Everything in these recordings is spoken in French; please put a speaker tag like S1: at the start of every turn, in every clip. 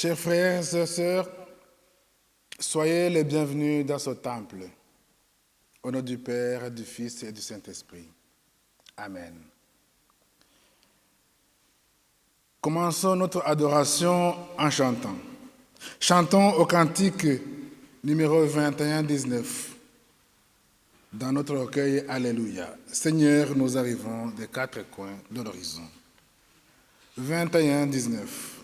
S1: Chers frères et sœurs, soyez les bienvenus dans ce temple. Au nom du Père, du Fils et du Saint-Esprit. Amen. Commençons notre adoration en chantant. Chantons au cantique numéro 21-19 dans notre recueil Alléluia. Seigneur, nous arrivons des quatre coins de l'horizon. 21-19.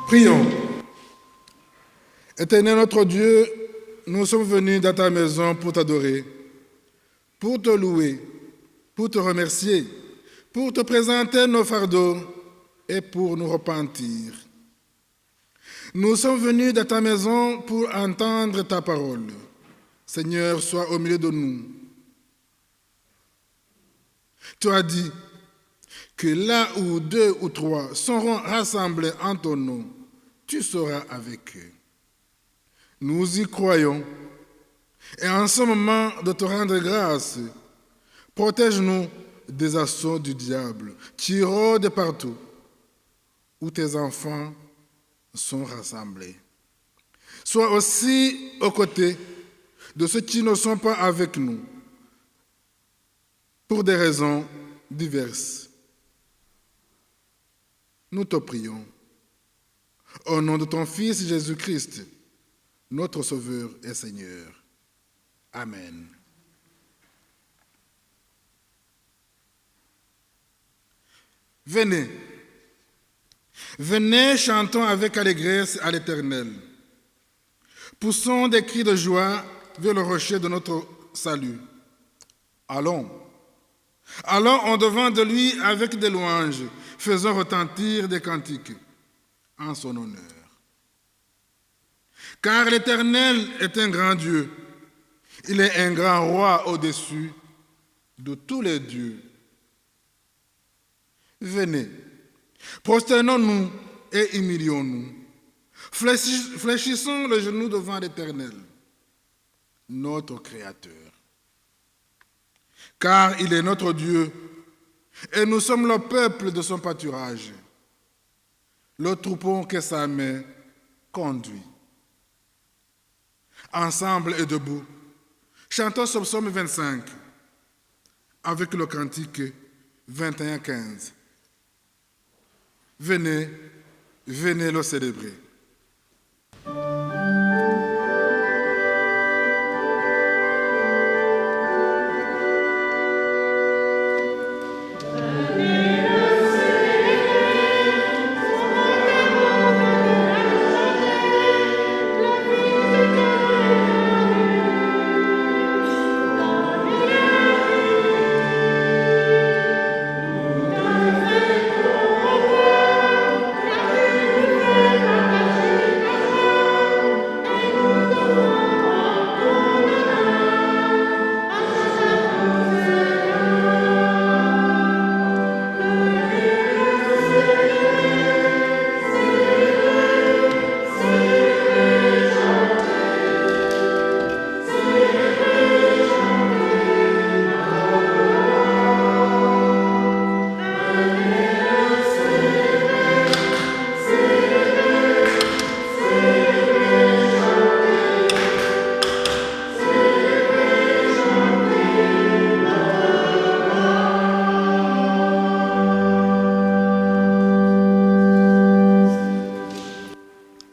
S1: Prions. Éternel notre Dieu, nous sommes venus dans ta maison pour t'adorer, pour te louer, pour te remercier, pour te présenter nos fardeaux et pour nous repentir. Nous sommes venus dans ta maison pour entendre ta parole. Seigneur, sois au milieu de nous. Tu as dit que là où 2 ou 3 seront rassemblés en ton nom, tu seras avec eux. Nous y croyons. Et en ce moment de te rendre grâce, protège-nous des assauts du diable qui rôdent partout où tes enfants sont rassemblés. Sois aussi aux côtés de ceux qui ne sont pas avec nous pour des raisons diverses. Nous te prions. Au nom de ton Fils Jésus-Christ, notre Sauveur et Seigneur. Amen. Venez. Venez, chantons avec allégresse à l'Éternel. Poussons des cris de joie vers le rocher de notre salut. Allons. Allons en devant de lui avec des louanges, faisons retentir des cantiques en son honneur. Car l'Éternel est un grand Dieu. Il est un grand roi au-dessus de tous les dieux. Venez, prosternons-nous et humilions-nous. Fléchissons le genou devant l'Éternel, notre Créateur. Car il est notre Dieu et nous sommes le peuple de son pâturage, le troupeau que sa main conduit. Ensemble et debout, chantons ce psaume 25 avec le cantique 21-15. Venez, venez le célébrer.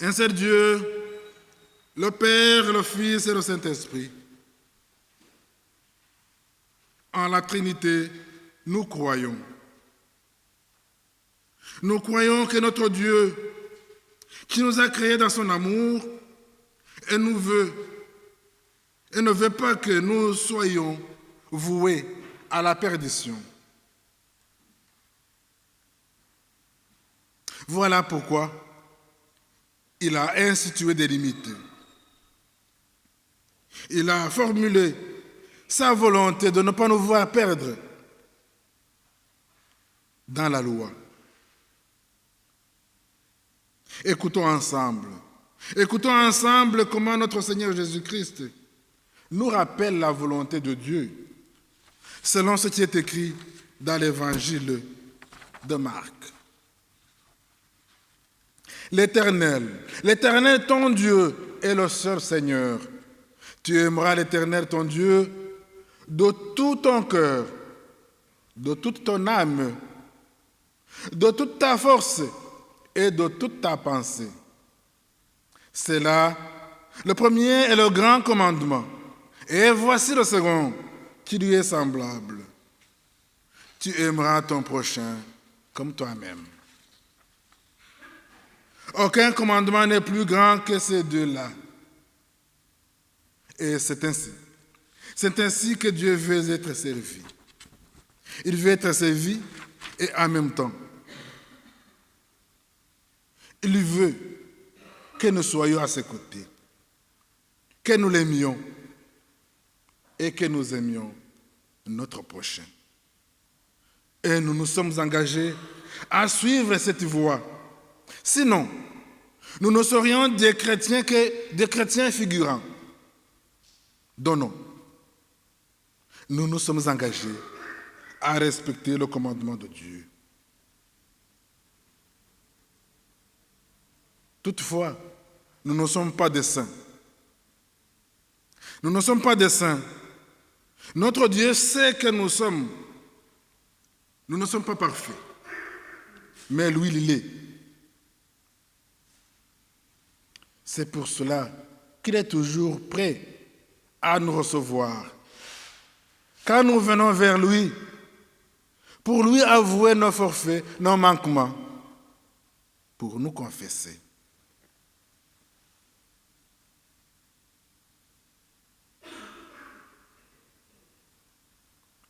S1: Un seul Dieu, le Père, le Fils et le Saint-Esprit. En la Trinité, nous croyons. Nous croyons que notre Dieu, qui nous a créés dans son amour, et ne veut pas que nous soyons voués à la perdition. Voilà pourquoi il a institué des limites. Il a formulé sa volonté de ne pas nous voir perdre dans la loi. Écoutons ensemble comment notre Seigneur Jésus-Christ nous rappelle la volonté de Dieu, selon ce qui est écrit dans l'Évangile de Marc. L'Éternel ton Dieu est le seul Seigneur. Tu aimeras l'Éternel ton Dieu de tout ton cœur, de toute ton âme, de toute ta force et de toute ta pensée. C'est là le premier et le grand commandement. Et voici le second qui lui est semblable. Tu aimeras ton prochain comme toi-même. Aucun commandement n'est plus grand que ces deux-là. Et c'est ainsi que Dieu veut être servi. Il veut être servi et en même temps, il veut que nous soyons à ses côtés, que nous l'aimions et que nous aimions notre prochain. Et nous nous sommes engagés à suivre cette voie. Sinon, nous ne serions des chrétiens figurants. Non. Nous nous sommes engagés à respecter le commandement de Dieu. Toutefois, nous ne sommes pas des saints. Nous ne sommes pas des saints. Notre Dieu sait que nous ne sommes pas parfaits. Mais lui, il l'est. C'est pour cela qu'il est toujours prêt à nous recevoir. Quand nous venons vers lui, pour lui avouer nos forfaits, nos manquements, pour nous confesser.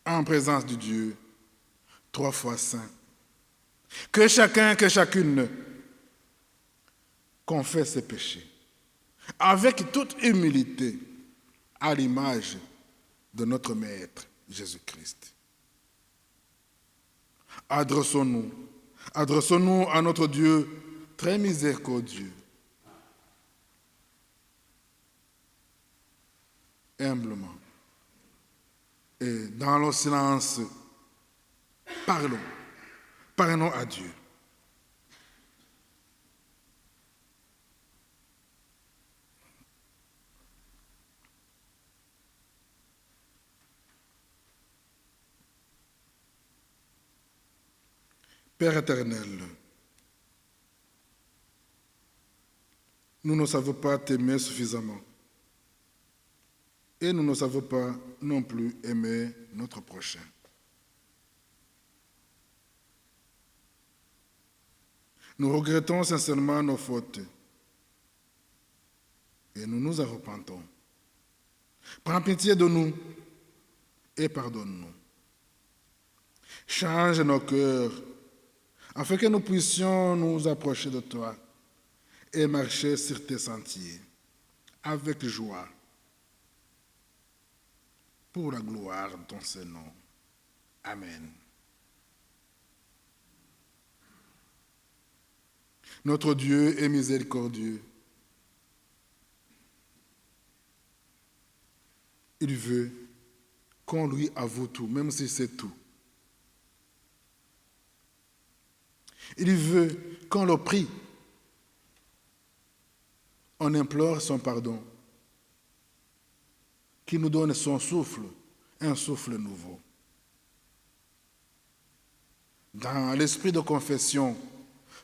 S1: En présence de Dieu, 3 fois saint, que chacun, que chacune confesse ses péchés, avec toute humilité, à l'image de notre Maître Jésus-Christ. Adressons-nous à notre Dieu très miséricordieux, humblement, et dans le silence, parlons à Dieu. Père éternel, nous ne savons pas t'aimer suffisamment. Et nous ne savons pas non plus aimer notre prochain. Nous regrettons sincèrement nos fautes et nous nous en repentons. Prends pitié de nous et pardonne-nous. Change nos cœurs afin que nous puissions nous approcher de toi et marcher sur tes sentiers avec joie pour la gloire de ton Saint-Nom. Amen. Notre Dieu est miséricordieux. Il veut qu'on lui avoue tout, même si c'est tout. Il veut qu'on le prie. On implore son pardon, qu'il nous donne son souffle, un souffle nouveau. Dans l'esprit de confession,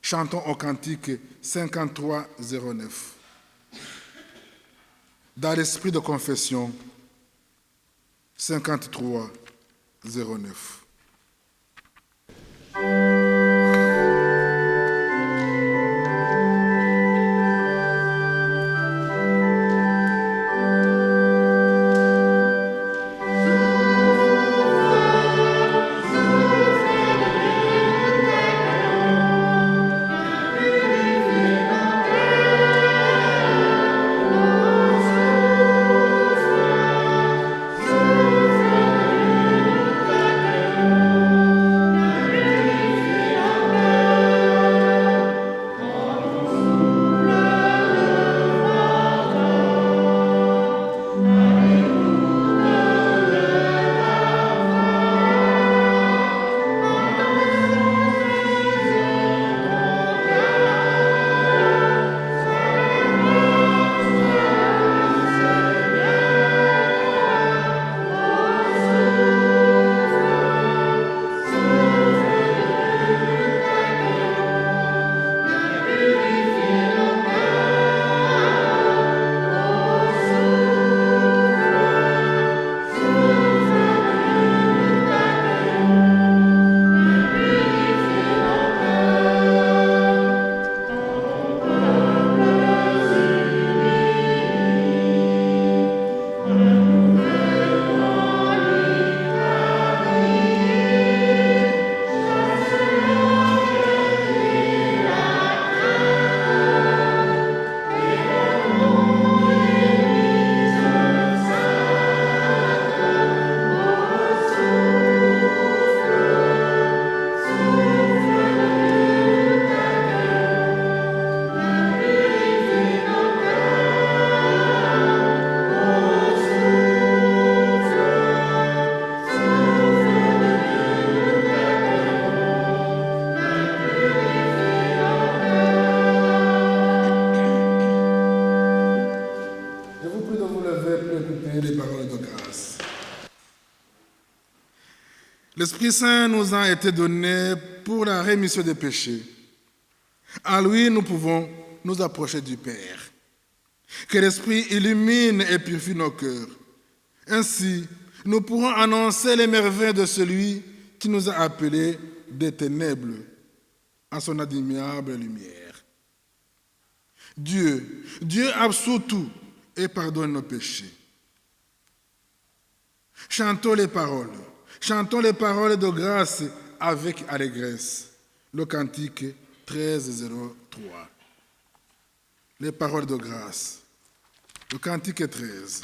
S1: chantons au cantique 5309. Dans l'esprit de confession, 5309. L'Esprit Saint nous a été donné pour la rémission des péchés. En lui, nous pouvons nous approcher du Père. Que l'Esprit illumine et purifie nos cœurs. Ainsi, nous pourrons annoncer les merveilles de celui qui nous a appelés des ténèbres à son admirable lumière. Dieu absout tout et pardonne nos péchés. Chantons les paroles de grâce avec allégresse. Le cantique 1303. Les paroles de grâce. Le cantique 13.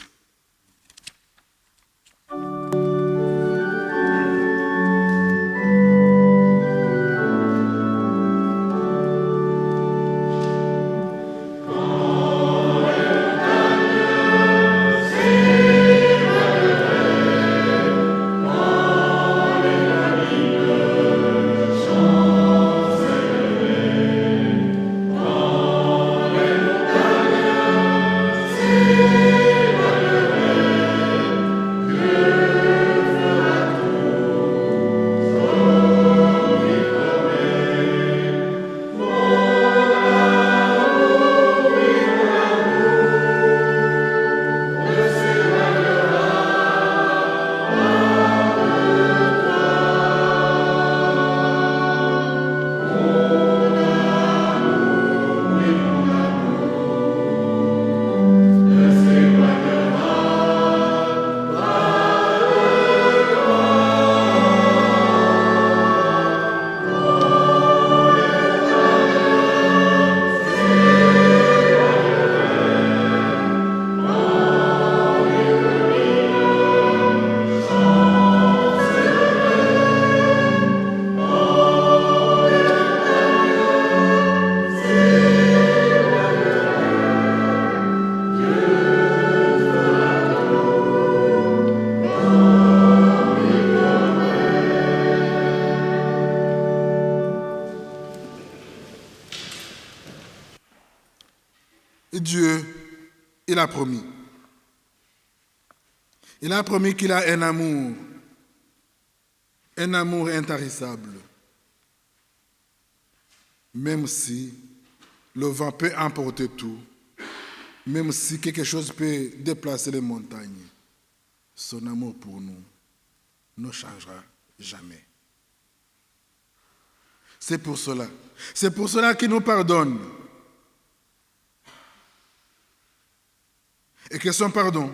S2: Alleluia.
S1: Dieu, il a promis. Il a promis qu'il a un amour intarissable. Même si le vent peut emporter tout, même si quelque chose peut déplacer les montagnes, son amour pour nous ne changera jamais. C'est pour cela qu'il nous pardonne. Et que son pardon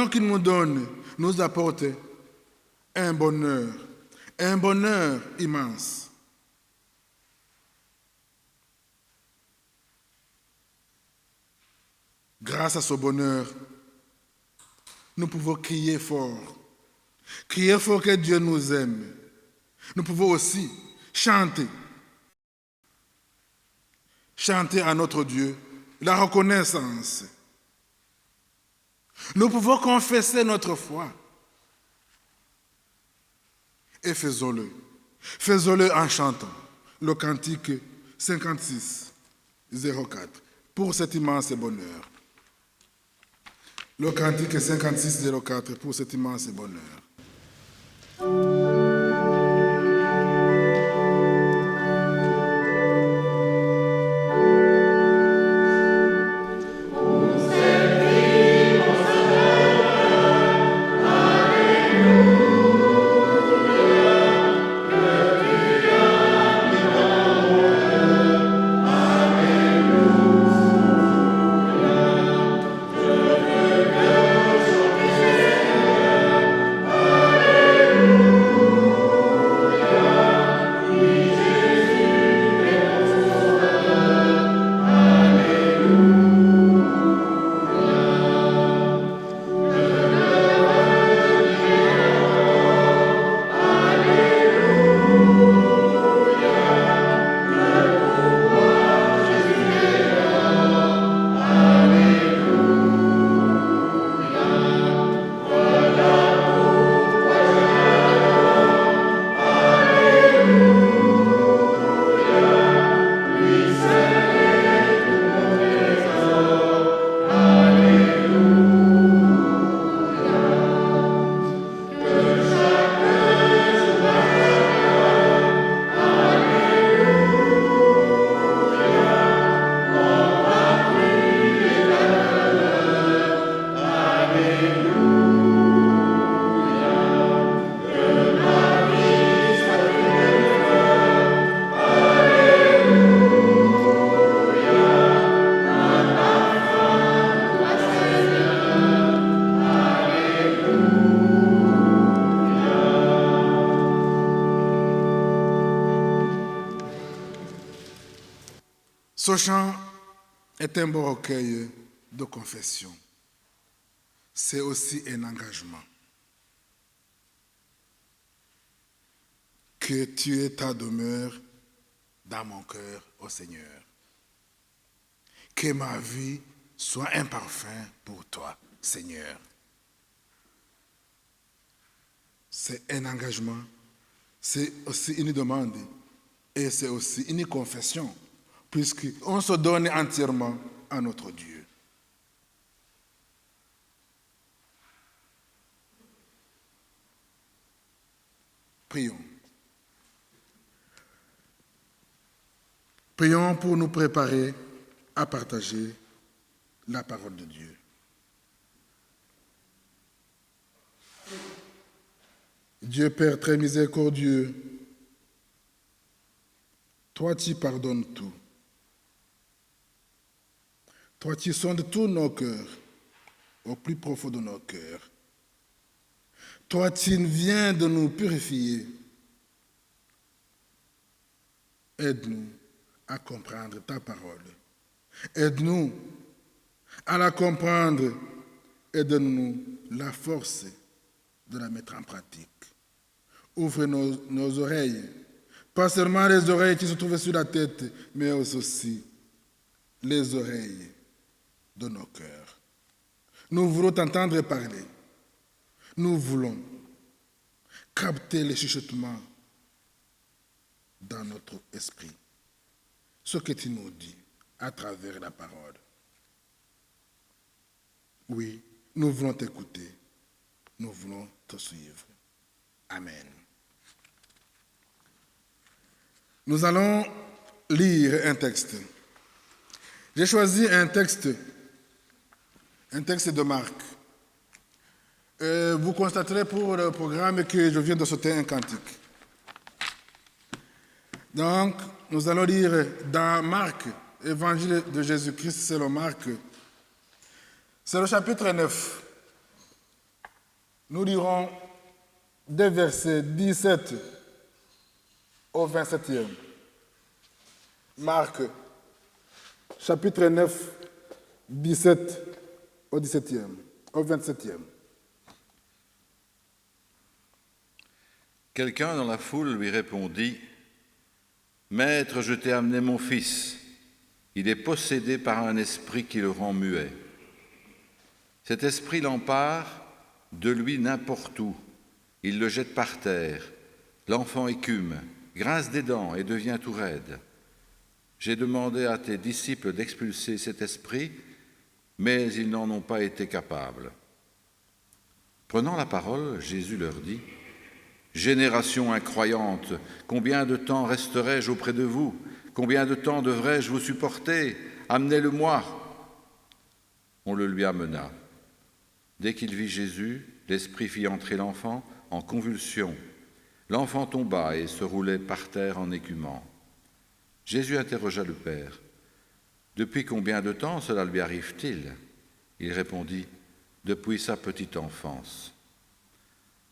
S1: qu'il nous donne, nous apporte un bonheur immense. Grâce à ce bonheur, nous pouvons crier fort que Dieu nous aime. Nous pouvons aussi chanter à notre Dieu la reconnaissance. Nous pouvons confesser notre foi. Et faisons-le en chantant le cantique 56, 04, pour cet immense bonheur. Le cantique 56, 04, pour cet immense bonheur. Ce chant est un beau recueil de confession. C'est aussi un engagement. Que tu aies ta demeure dans mon cœur, ô Seigneur. Que ma vie soit un parfum pour toi, Seigneur. C'est un engagement, c'est aussi une demande et c'est aussi une confession, puisqu'on se donne entièrement à notre Dieu. Prions. Prions pour nous préparer à partager la parole de Dieu. Dieu Père très miséricordieux, toi tu pardonnes tout. Toi tu sondes tous nos cœurs, au plus profond de nos cœurs. Toi tu viens de nous purifier. Aide-nous à comprendre ta parole. Aide-nous à la comprendre et donne-nous la force de la mettre en pratique. Ouvre nos oreilles, pas seulement les oreilles qui se trouvent sur la tête, mais aussi les oreilles de nos cœurs. Nous voulons t'entendre parler. Nous voulons capter les chuchotements dans notre esprit. Ce que tu nous dis à travers la parole. Oui, nous voulons t'écouter, nous voulons te suivre. Amen. Nous allons lire un texte. J'ai choisi un texte de Marc. Vous constaterez pour le programme que je viens de sauter un cantique. Donc, nous allons lire dans Marc, Évangile de Jésus-Christ selon Marc. C'est le chapitre 9. Nous lirons des versets 17 au 27e. Marc, chapitre 9, 17 au 17e, au 27e.
S2: Quelqu'un dans la foule lui répondit : « Maître, je t'ai amené mon fils. Il est possédé par un esprit qui le rend muet. Cet esprit l'empare, de lui n'importe où. Il le jette par terre. L'enfant écume, grince des dents et devient tout raide. J'ai demandé à tes disciples d'expulser cet esprit, mais ils n'en ont pas été capables. » Prenant la parole, Jésus leur dit : « Génération incroyante, combien de temps resterai-je auprès de vous ? Combien de temps devrais-je vous supporter ? Amenez-le-moi. » On le lui amena. Dès qu'il vit Jésus, l'esprit fit entrer l'enfant en convulsion. L'enfant tomba et se roulait par terre en écumant. Jésus interrogea le père. « Depuis combien de temps cela lui arrive-t-il » Il répondit : « Depuis sa petite enfance. »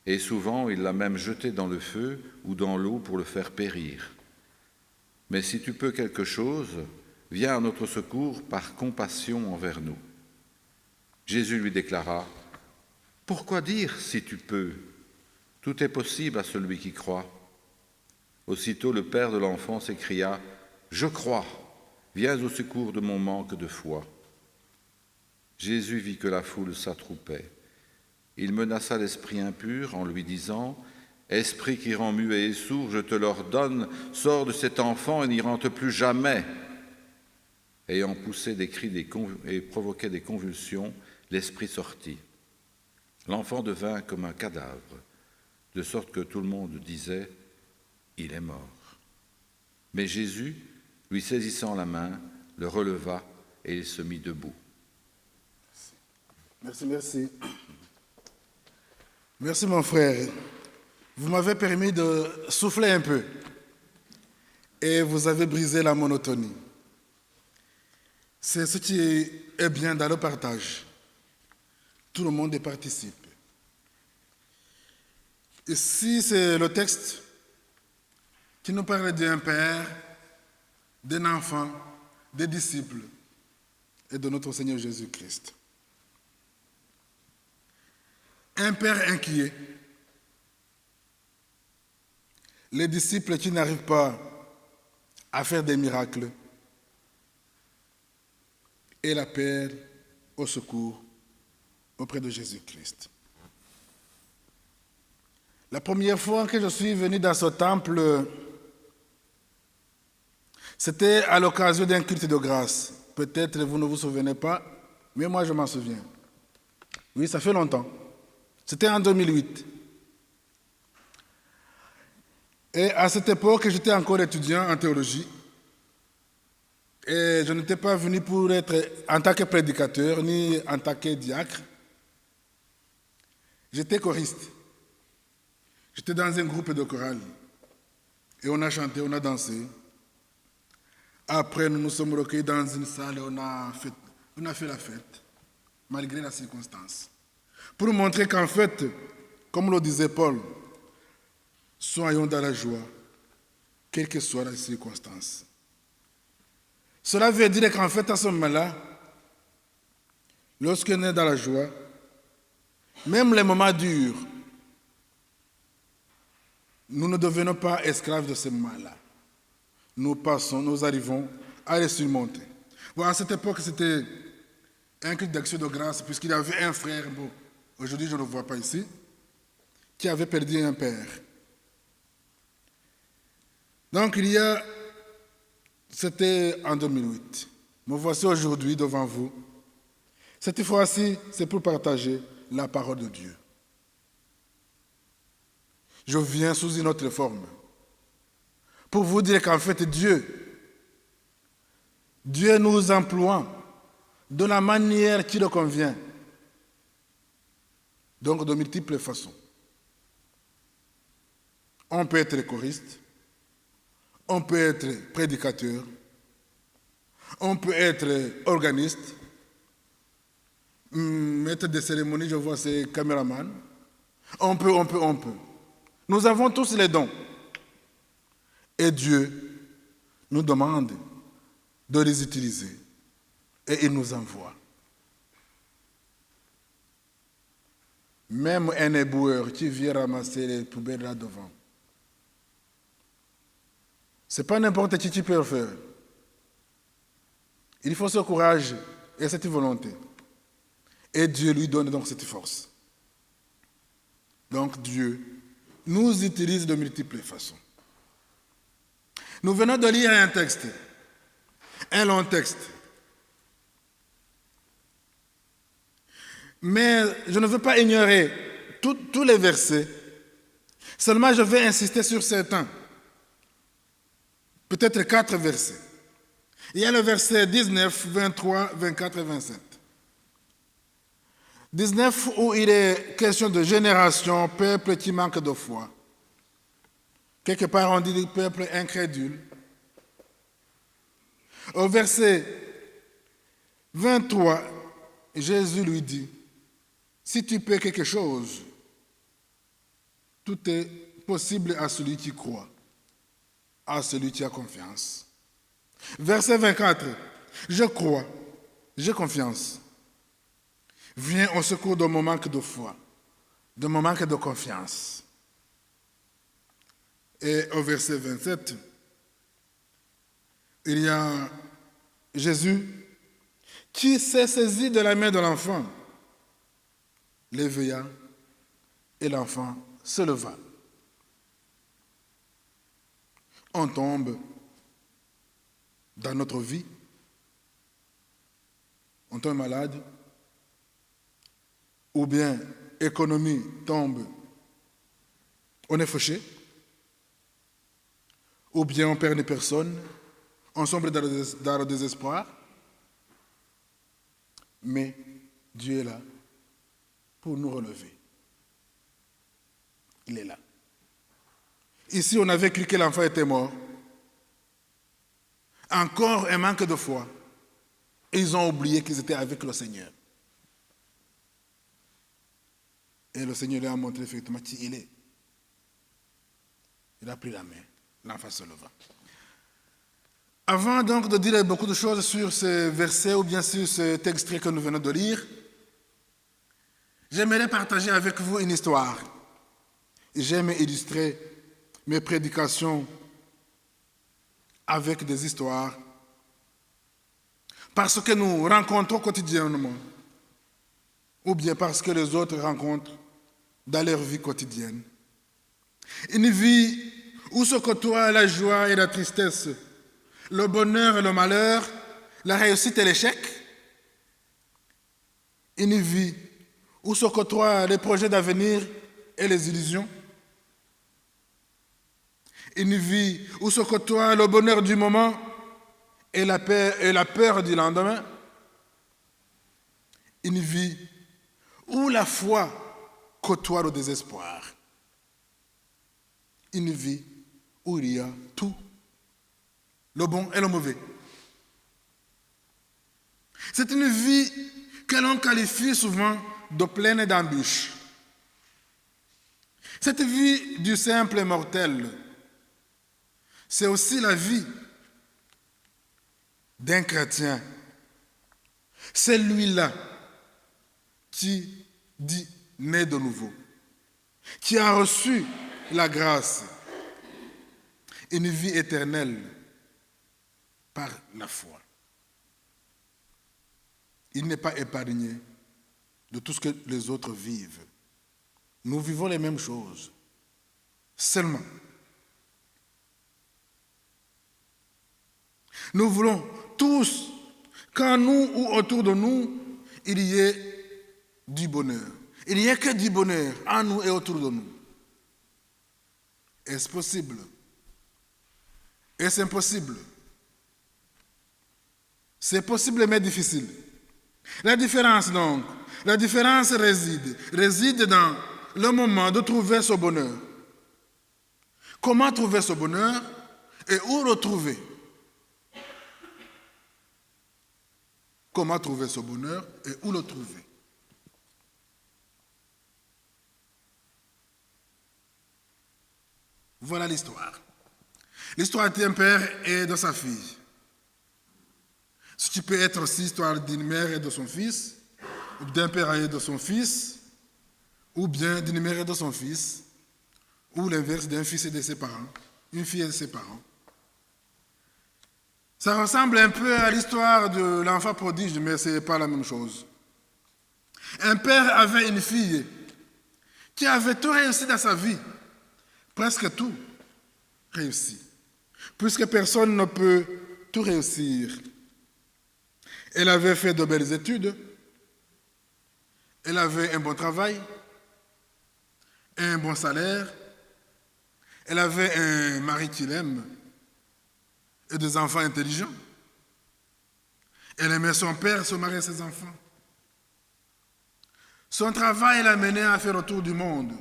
S2: Et souvent, il l'a même jeté dans le feu ou dans l'eau pour le faire périr. Mais si tu peux quelque chose, viens à notre secours par compassion envers nous. Jésus lui déclara : « Pourquoi dire si tu peux ? Tout est possible à celui qui croit. » Aussitôt le père de l'enfant s'écria : « Je crois, viens au secours de mon manque de foi. » Jésus vit que la foule s'attroupait. Il menaça l'esprit impur en lui disant : « Esprit qui rend muet et sourd, je te l'ordonne, sors de cet enfant et n'y rentre plus jamais. » Ayant poussé des cris et provoqué des convulsions, l'esprit sortit. L'enfant devint comme un cadavre, de sorte que tout le monde disait : « Il est mort. » Mais Jésus, lui saisissant la main, le releva et il se mit debout.
S1: Merci. Merci mon frère. Vous m'avez permis de souffler un peu et vous avez brisé la monotonie. C'est ce qui est bien dans le partage. Tout le monde y participe. Ici, c'est le texte qui nous parle d'un père, d'un enfant, des disciples et de notre Seigneur Jésus-Christ. Un père inquiet, les disciples qui n'arrivent pas à faire des miracles, et l'appel au secours auprès de Jésus-Christ. La première fois que je suis venu dans ce temple, c'était à l'occasion d'un culte de grâce. Peut-être vous ne vous souvenez pas, mais moi je m'en souviens. Oui, ça fait longtemps. C'était en 2008. Et à cette époque, j'étais encore étudiant en théologie. Et je n'étais pas venu pour être en tant que prédicateur, ni en tant que diacre. J'étais choriste. J'étais dans un groupe de chorale. Et on a chanté, on a dansé. Après, nous nous sommes recueillis dans une salle et on a fait la fête, malgré la circonstance. Pour montrer qu'en fait, comme le disait Paul, soyons dans la joie, quelles que soient les circonstances. Cela veut dire qu'en fait, à ce moment-là, lorsqu'on est dans la joie, même les moments durs, nous ne devenons pas esclaves de ces moments-là. Nous passons, nous arrivons à les surmonter. Bon, à cette époque, c'était un culte d'action de grâce, puisqu'il y avait un frère, bon, aujourd'hui je ne le vois pas ici, qui avait perdu un père. Donc c'était en 2008. me voici aujourd'hui devant vous. Cette fois-ci, c'est pour partager la parole de Dieu. Je viens sous une autre forme pour vous dire qu'en fait, Dieu nous emploie de la manière qui le convient, donc de multiples façons. On peut être choriste, on peut être prédicateur, on peut être organiste, maître de cérémonie, je vois c'est caméraman. On peut. Nous avons tous les dons. Et Dieu nous demande de les utiliser. Et il nous envoie. Même un éboueur qui vient ramasser les poubelles là devant. Ce n'est pas n'importe qui peut le faire. Il faut ce courage et cette volonté. Et Dieu lui donne donc cette force. Donc Dieu nous utilise de multiples façons. Nous venons de lire un texte, un long texte. Mais je ne veux pas ignorer tous les versets. Seulement je vais insister sur certains. Peut-être 4 versets. Il y a le verset 19, 23, 24 et 27. 19 où il est question de génération, peuple qui manque de foi. Quelque part on dit peuple incrédule. Au verset 23, Jésus lui dit, si tu peux quelque chose, tout est possible à celui qui croit, à celui qui a confiance. Verset 24, je crois, j'ai confiance. Viens au secours de mon manque de foi, de mon manque de confiance. Et au verset 27, il y a Jésus qui s'est saisi de la main de l'enfant, l'éveilla, et l'enfant se leva. On tombe dans notre vie, on tombe malade, ou bien économie tombe, on est fauché, ou bien on perd une personne, on sombre dans le désespoir, mais Dieu est là pour nous relever. Il est là. Ici, on avait cru que l'enfant était mort. Encore un manque de foi. Et ils ont oublié qu'ils étaient avec le Seigneur. Et le Seigneur leur a montré effectivement qui il est. Il a pris la main. L'enfant se leva. Avant donc de dire beaucoup de choses sur ce verset ou bien sur cet extrait que nous venons de lire, j'aimerais partager avec vous une histoire. J'aime illustrer mes prédications avec des histoires parce que nous rencontrons quotidiennement ou bien parce que les autres rencontrent dans leur vie quotidienne. Une vie où se côtoient la joie et la tristesse, le bonheur et le malheur, la réussite et l'échec. Une vie où se côtoient les projets d'avenir et les illusions. Une vie où se côtoie le bonheur du moment et la peur du lendemain. Une vie où la foi côtoie le désespoir. Une vie où il y a tout, le bon et le mauvais. C'est une vie que l'on qualifie souvent de pleine d'embûches. Cette vie du simple mortel, c'est aussi la vie d'un chrétien. C'est lui-là qui dit né de nouveau, qui a reçu la grâce, une vie éternelle par la foi. Il n'est pas épargné de tout ce que les autres vivent. Nous vivons les mêmes choses. Seulement, nous voulons tous qu'en nous ou autour de nous, il y ait du bonheur. Il n'y a que du bonheur en nous et autour de nous. Est-ce possible? Est-ce impossible? C'est possible mais difficile. La différence donc, réside dans le moment de trouver ce bonheur. Comment trouver ce bonheur et où le trouver? Comment trouver ce bonheur et où le trouver? Voilà l'histoire. L'histoire d'un père et de sa fille. Ce qui peut être aussi l'histoire d'une mère et de son fils, ou d'un père et de son fils, ou bien d'une mère et de son fils, ou l'inverse d'un fils et de ses parents, une fille et de ses parents. Ça ressemble un peu à l'histoire de l'enfant prodige, mais ce n'est pas la même chose. Un père avait une fille qui avait tout réussi dans sa vie, presque tout réussi, puisque personne ne peut tout réussir. Elle avait fait de belles études, elle avait un bon travail, un bon salaire, elle avait un mari qui l'aime et des enfants intelligents. Elle aimait son père, son mari et ses enfants. Son travail l'a mené à faire le tour du monde,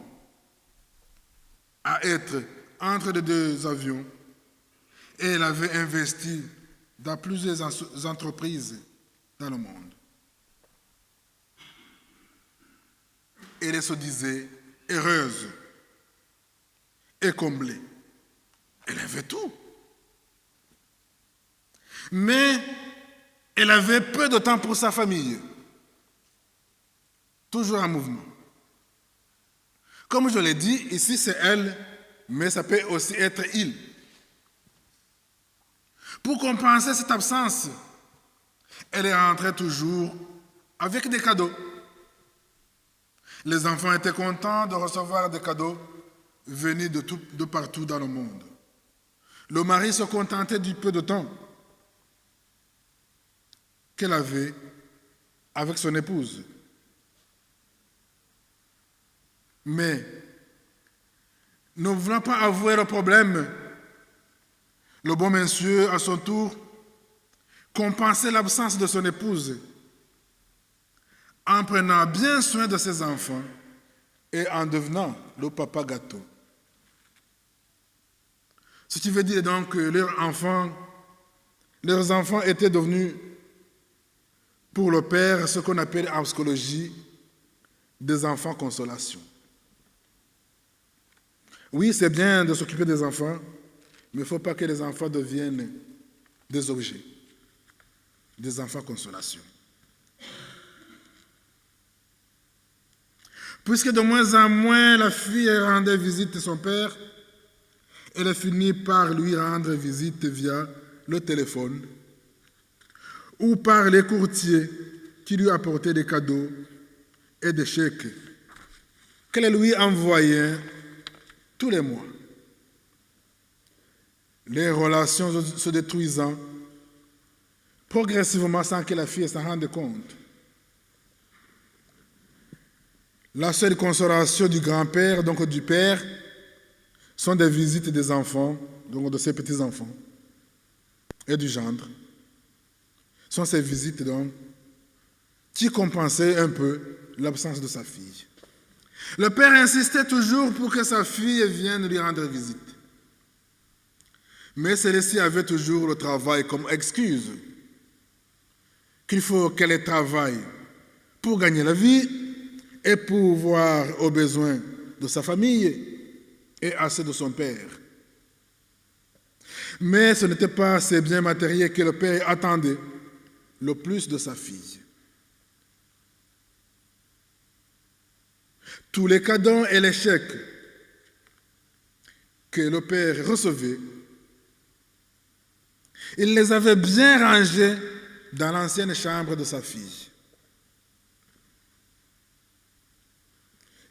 S1: à être entre les deux avions, et elle avait investi dans plusieurs entreprises dans le monde. Elle se disait heureuse et comblée. Elle avait tout. Mais elle avait peu de temps pour sa famille. Toujours en mouvement. Comme je l'ai dit, ici c'est elle, mais ça peut aussi être il. Pour compenser cette absence, elle est rentrée toujours avec des cadeaux. Les enfants étaient contents de recevoir des cadeaux venus de partout dans le monde. Le mari se contentait du peu de temps qu'elle avait avec son épouse. Mais, ne voulant pas avouer le problème, le bon monsieur, à son tour, compensait l'absence de son épouse en prenant bien soin de ses enfants et en devenant le papa gâteau. Ce qui veut dire donc que leurs enfants étaient devenus pour le père ce qu'on appelle en psychologie des enfants consolation. Oui, c'est bien de s'occuper des enfants, mais il ne faut pas que les enfants deviennent des objets, des enfants consolation. Puisque de moins en moins la fille rendait visite à son père, elle a fini par lui rendre visite via le téléphone ou par les courtiers qui lui apportaient des cadeaux et des chèques qu'elle lui envoyait tous les mois. Les relations se détruisant progressivement sans que la fille s'en rende compte. La seule consolation du grand-père, donc du père, sont des visites des enfants, donc de ses petits-enfants, et du gendre. Sont ces visites donc qui compensaient un peu l'absence de sa fille. Le père insistait toujours pour que sa fille vienne lui rendre visite. Mais celle-ci avait toujours le travail comme excuse, qu'il faut qu'elle travaille pour gagner la vie et pour voir aux besoins de sa famille et à ceux de son père. Mais ce n'était pas ces biens matériels que le père attendait le plus de sa fille. Tous les cadeaux et les chèques que le père recevait, il les avait bien rangés dans l'ancienne chambre de sa fille.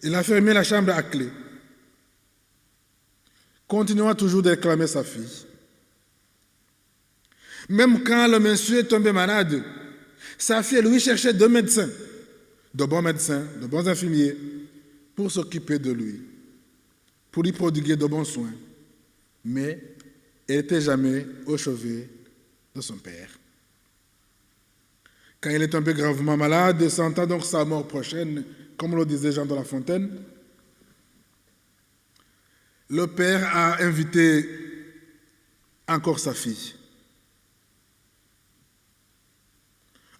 S1: Il a fermé la chambre à clé, continuant toujours de réclamer sa fille. Même quand le monsieur est tombé malade, sa fille, lui, cherchait deux médecins, de bons infirmiers, pour s'occuper de lui, pour lui prodiguer de bons soins. Mais elle n'était jamais au chevet de son père. Quand il est tombé gravement malade, sentant donc sa mort prochaine, comme le disait Jean de La Fontaine, le père a invité encore sa fille.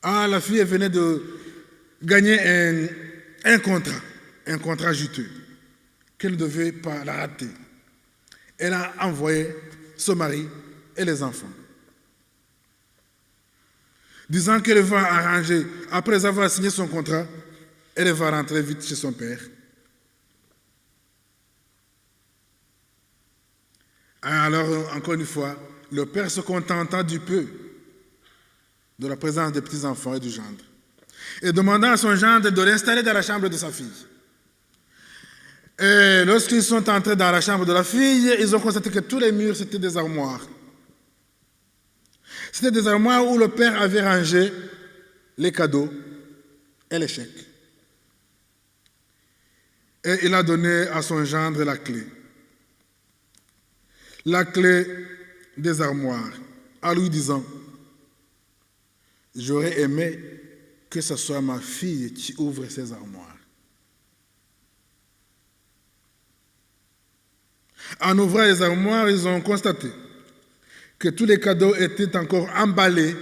S1: Ah, la fille venait de gagner un contrat juteux, qu'elle ne devait pas la rater. Elle a envoyé son mari et les enfants, disant qu'elle va arranger, après avoir signé son contrat, elle va rentrer vite chez son père. Alors, encore une fois, le père se contentant du peu de la présence des petits-enfants et du gendre, et demandant à son gendre de l'installer dans la chambre de sa fille. Et lorsqu'ils sont entrés dans la chambre de la fille, ils ont constaté que tous les murs, c'était des armoires. C'était des armoires où le père avait rangé les cadeaux et les chèques. Et il a donné à son gendre la clé. La clé des armoires, en lui disant, « J'aurais aimé que ce soit ma fille qui ouvre ces armoires. » En ouvrant les armoires, ils ont constaté que tous les cadeaux étaient encore emballés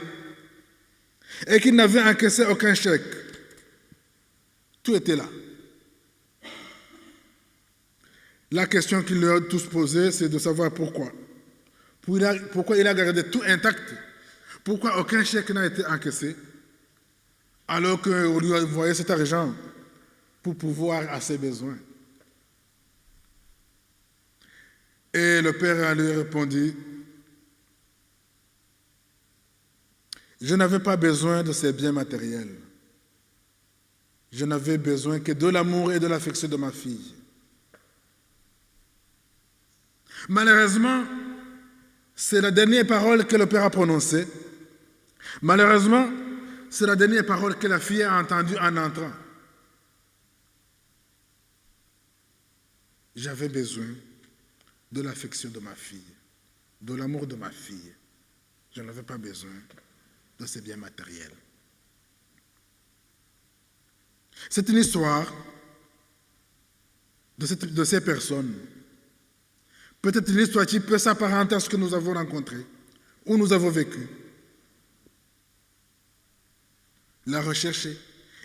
S1: et qu'ils n'avaient encaissé aucun chèque. Tout était là. La question qu'ils leur ont tous posée, c'est de savoir pourquoi. Pourquoi il a gardé tout intact. Pourquoi aucun chèque n'a été encaissé, alors qu'on lui a envoyé cet argent pour pouvoir à ses besoins. Et le père lui répondit, « Je n'avais pas besoin de ces biens matériels. Je n'avais besoin que de l'amour et de l'affection de ma fille. » Malheureusement, c'est la dernière parole que le père a prononcée. Malheureusement, c'est la dernière parole que la fille a entendue en entrant. J'avais besoin de l'affection de ma fille, de l'amour de ma fille. Je n'avais pas besoin de ces biens matériels. C'est une histoire de ces personnes. Peut-être une histoire qui peut s'apparenter à ce que nous avons rencontré, ou nous avons vécu. La recherche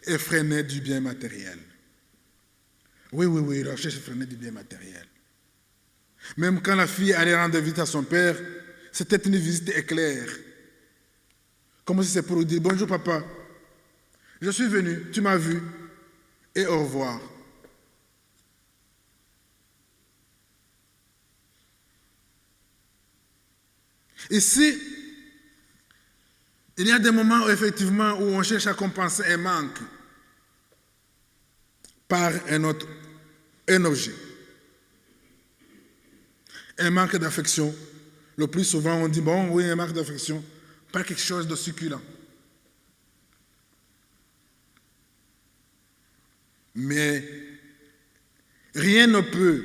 S1: effrénée du bien matériel. Oui, la recherche effrénée du bien matériel. Même quand la fille allait rendre visite à son père, c'était une visite éclair. Comme si c'est pour lui dire, « Bonjour papa, je suis venu, tu m'as vu, et au revoir. » Ici, il y a des moments où, effectivement, où on cherche à compenser un manque par un objet. Un manque d'affection. Le plus souvent, on dit, bon, oui, un manque d'affection, pas quelque chose de succulent. Mais rien ne peut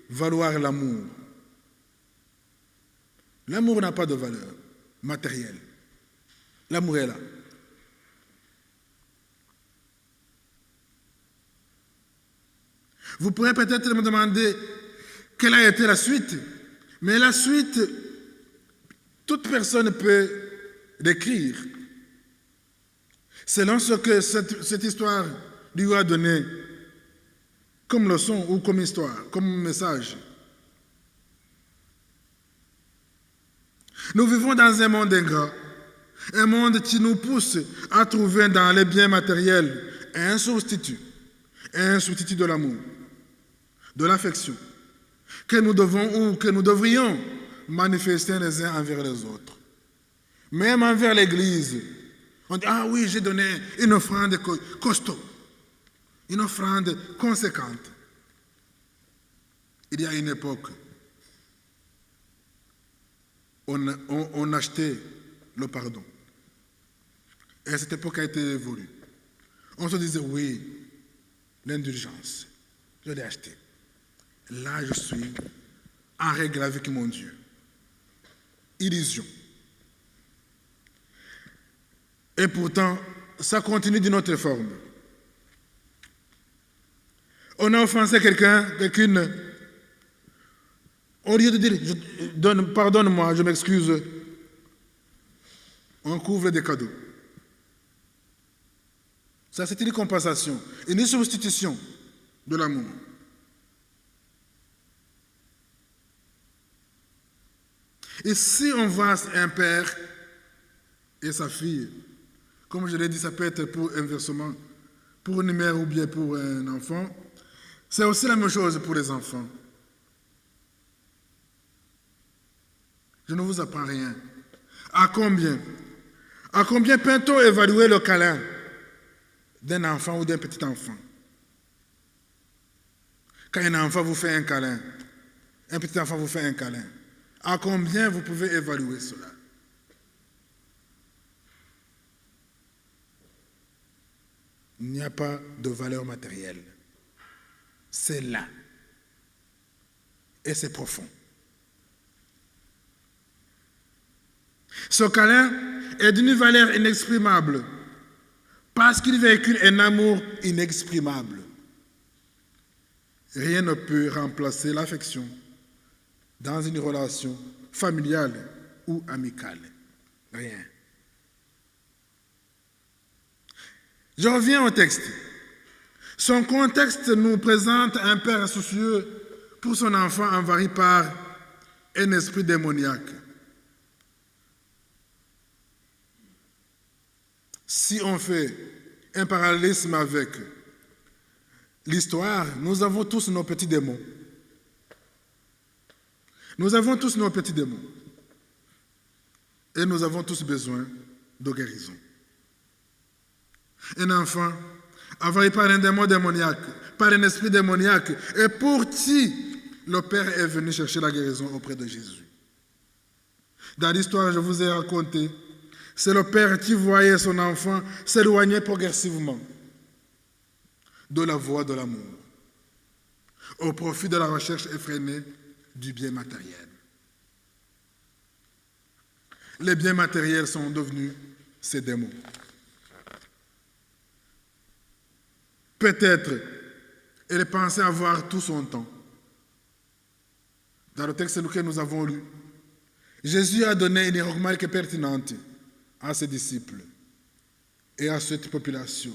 S1: valoir l'amour. L'amour n'a pas de valeur matérielle. L'amour est là. Vous pourrez peut-être me demander quelle a été la suite. Mais la suite, toute personne peut décrire selon ce que cette histoire lui a donné comme leçon ou comme histoire, comme message. Nous vivons dans un monde ingrat, un monde qui nous pousse à trouver dans les biens matériels un substitut de l'amour, de l'affection, que nous devons ou que nous devrions manifester les uns envers les autres. Même envers l'Église, on dit, ah oui, j'ai donné une offrande costaud, une offrande conséquente. Il y a une époque, on achetait le pardon. Et cette époque a été évolue. On se disait, oui, l'indulgence, je l'ai acheté. Là, je suis en règle avec mon Dieu. Illusion. Et pourtant, ça continue d'une autre forme. On a offensé quelqu'un, quelqu'une. Au lieu de dire, pardonne-moi, je m'excuse, on couvre des cadeaux. Ça, c'est une compensation, une substitution de l'amour. Et si on voit un père et sa fille, comme je l'ai dit, ça peut être pour inversement, pour une mère ou bien pour un enfant, c'est aussi la même chose pour les enfants. Je ne vous apprends rien. À combien peut-on évaluer le câlin d'un enfant ou d'un petit enfant? Quand un enfant vous fait un câlin, un petit enfant vous fait un câlin, à combien vous pouvez évaluer cela? Il n'y a pas de valeur matérielle. C'est là. Et c'est profond. Ce câlin est d'une valeur inexprimable parce qu'il véhicule un amour inexprimable. Rien ne peut remplacer l'affection dans une relation familiale ou amicale. Rien. Je reviens au texte. Son contexte nous présente un père soucieux pour son enfant envahi par un esprit démoniaque. Si on fait un parallélisme avec l'histoire, nous avons tous nos petits démons. Nous avons tous nos petits démons. Et nous avons tous besoin de guérison. Un enfant envahi par un démon démoniaque, par un esprit démoniaque, et pour qui le Père est venu chercher la guérison auprès de Jésus. Dans l'histoire que je vous ai racontée, c'est le Père qui voyait son enfant s'éloigner progressivement de la voie de l'amour, au profit de la recherche effrénée du bien matériel. Les biens matériels sont devenus ses démons. Peut-être, elle pensait avoir tout son temps. Dans le texte que nous avons lu, Jésus a donné une remarque pertinente à ses disciples et à cette population,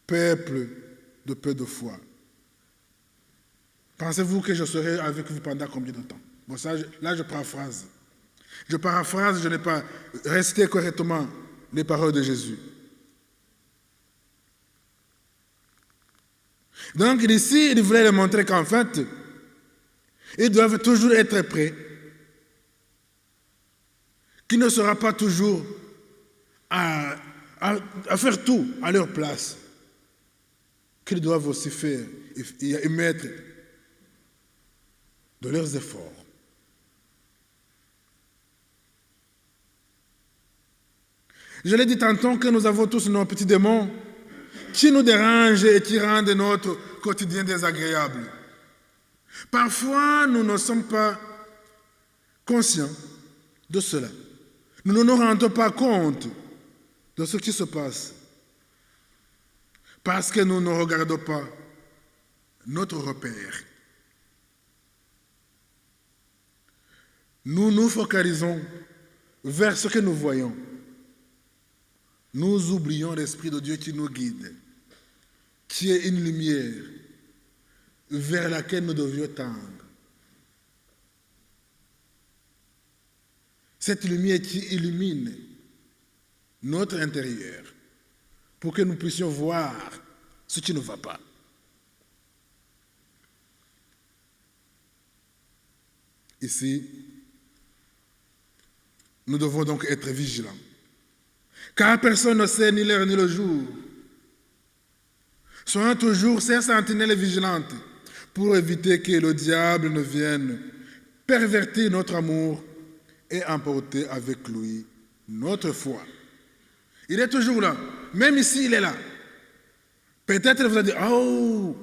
S1: peuple de peu de foi. Pensez-vous que je serai avec vous pendant combien de temps? Bon, ça, là, je paraphrase. Je n'ai pas resté correctement les paroles de Jésus. Donc ici, il voulait leur montrer qu'en fait, ils doivent toujours être prêts, qu'il ne sera pas toujours à faire tout à leur place, qu'ils doivent aussi faire et mettre de leurs efforts. Je l'ai dit tantôt que nous avons tous nos petits démons qui nous dérangent et qui rendent notre quotidien désagréable. Parfois, nous ne sommes pas conscients de cela. Nous ne nous rendons pas compte de ce qui se passe parce que nous ne regardons pas notre repère. Nous nous focalisons vers ce que nous voyons. Nous oublions l'Esprit de Dieu qui nous guide, qui est une lumière vers laquelle nous devions tendre. Cette lumière qui illumine notre intérieur pour que nous puissions voir ce qui ne va pas. Ici, nous devons donc être vigilants. Car personne ne sait ni l'heure ni le jour. Soyons toujours ces sentinelles vigilantes pour éviter que le diable ne vienne pervertir notre amour et emporter avec lui notre foi. Il est toujours là. Même ici, il est là. Peut-être vous allez dire, oh,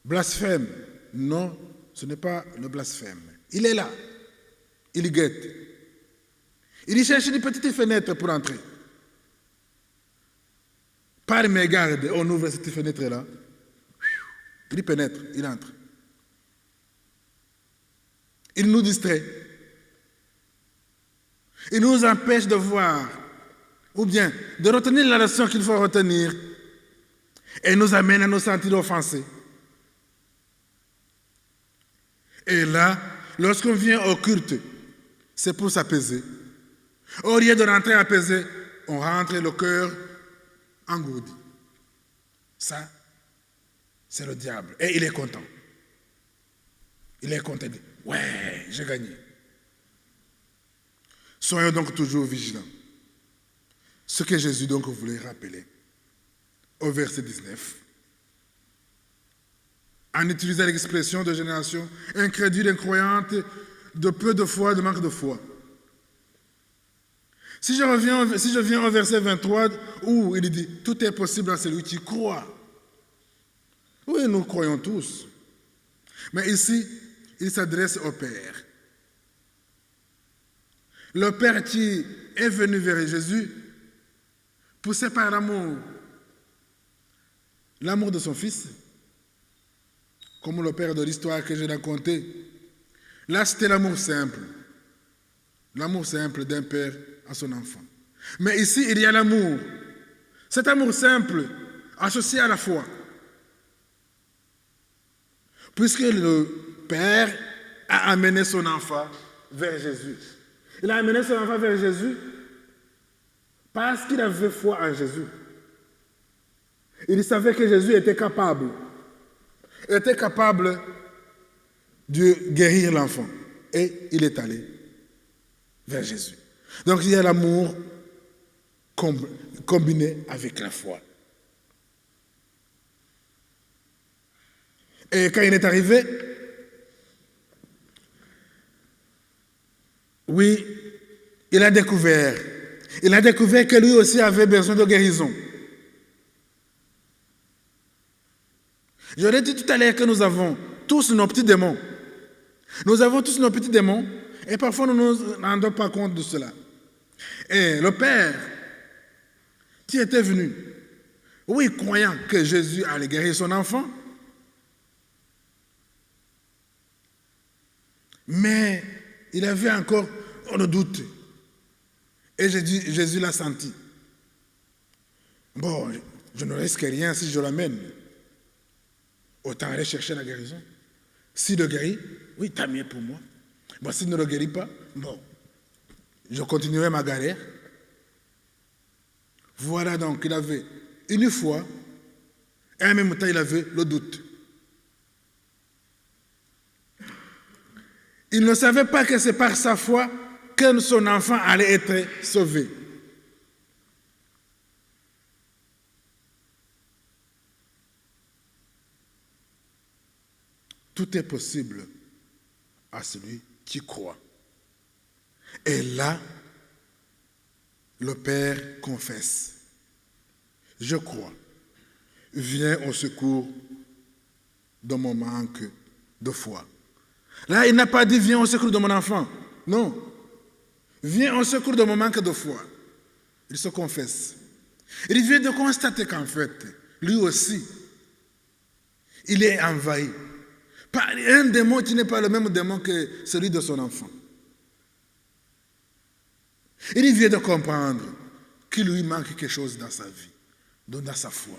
S1: blasphème. Non, ce n'est pas le blasphème. Il est là. Il guette. Il cherche une petite fenêtre pour entrer. Par mégarde, on ouvre cette fenêtre-là. Il pénètre, il entre. Il nous distrait. Il nous empêche de voir, ou bien de retenir la leçon qu'il faut retenir, et nous amène à nous sentir offensés. Et là, lorsqu'on vient au culte, c'est pour s'apaiser. Au lieu de rentrer apaisé, on rentre le cœur engourdi. Ça, c'est le diable. Et il est content. Il est content. Il dit, ouais, j'ai gagné. Soyons donc toujours vigilants. Ce que Jésus donc voulait rappeler au verset 19, en utilisant l'expression de génération incrédule, incroyante, de peu de foi, de manque de foi. Si je viens au verset 23, où il dit « Tout est possible à celui qui croit ». Oui, nous croyons tous. Mais ici, il s'adresse au Père. Le Père qui est venu vers Jésus, poussé par l'amour de son Fils, comme le Père de l'histoire que j'ai racontée. Là, c'était l'amour simple d'un père à son enfant. Mais ici, il y a l'amour. Cet amour simple, associé à la foi. Puisque le Père a amené son enfant vers Jésus. Il a amené son enfant vers Jésus parce qu'il avait foi en Jésus. Il savait que Jésus était capable de guérir l'enfant. Et il est allé vers Jésus. Donc il y a l'amour combiné avec la foi. Et quand il est arrivé, oui, il a découvert que lui aussi avait besoin de guérison. Je l'ai dit tout à l'heure que nous avons tous nos petits démons. Nous avons tous nos petits démons et parfois nous ne nous rendons pas compte de cela. Et le Père qui était venu, oui, croyant que Jésus allait guérir son enfant, mais il avait encore un doute. Et Jésus l'a senti. Bon, je ne risque rien si je l'amène. Autant aller chercher la guérison. S'il le guérit, oui, tant mieux pour moi. Bon, s'il ne le guérit pas, bon, je continuerai ma galère. Voilà donc, il avait une foi et en même temps, il avait le doute. Il ne savait pas que c'est par sa foi que son enfant allait être sauvé. Tout est possible à celui qui croit. Et là, le Père confesse. Je crois. Viens au secours de mon manque de foi. Là, il n'a pas dit viens au secours de mon enfant. Non. Viens au secours de mon manque de foi. Il se confesse. Il vient de constater qu'en fait, lui aussi, il est envahi par un démon qui n'est pas le même démon que celui de son enfant. Il vient de comprendre qu'il lui manque quelque chose dans sa vie, dans sa foi.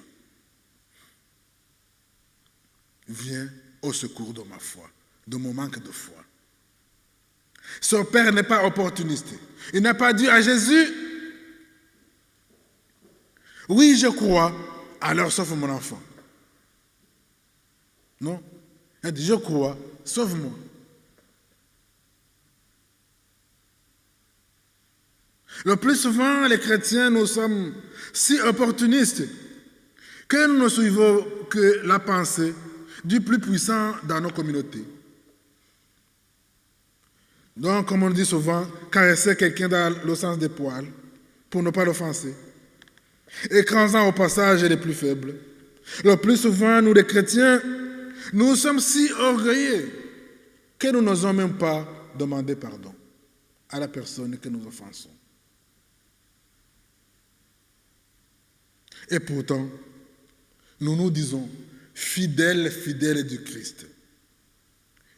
S1: Viens au secours de ma foi, de mon manque de foi. Son père n'est pas opportuniste. Il n'a pas dit à Jésus, oui, je crois, alors sauve mon enfant. Non. Il a dit, je crois, sauve-moi. Le plus souvent, les chrétiens, nous sommes si opportunistes que nous ne suivons que la pensée du plus puissant dans nos communautés. Donc, comme on dit souvent, caresser quelqu'un dans le sens des poils pour ne pas l'offenser. écrasant au passage les plus faibles. Le plus souvent, nous les chrétiens, nous sommes si orgueilleux que nous n'osons même pas demander pardon à la personne que nous offensons. Et pourtant, nous nous disons fidèles, fidèles du Christ.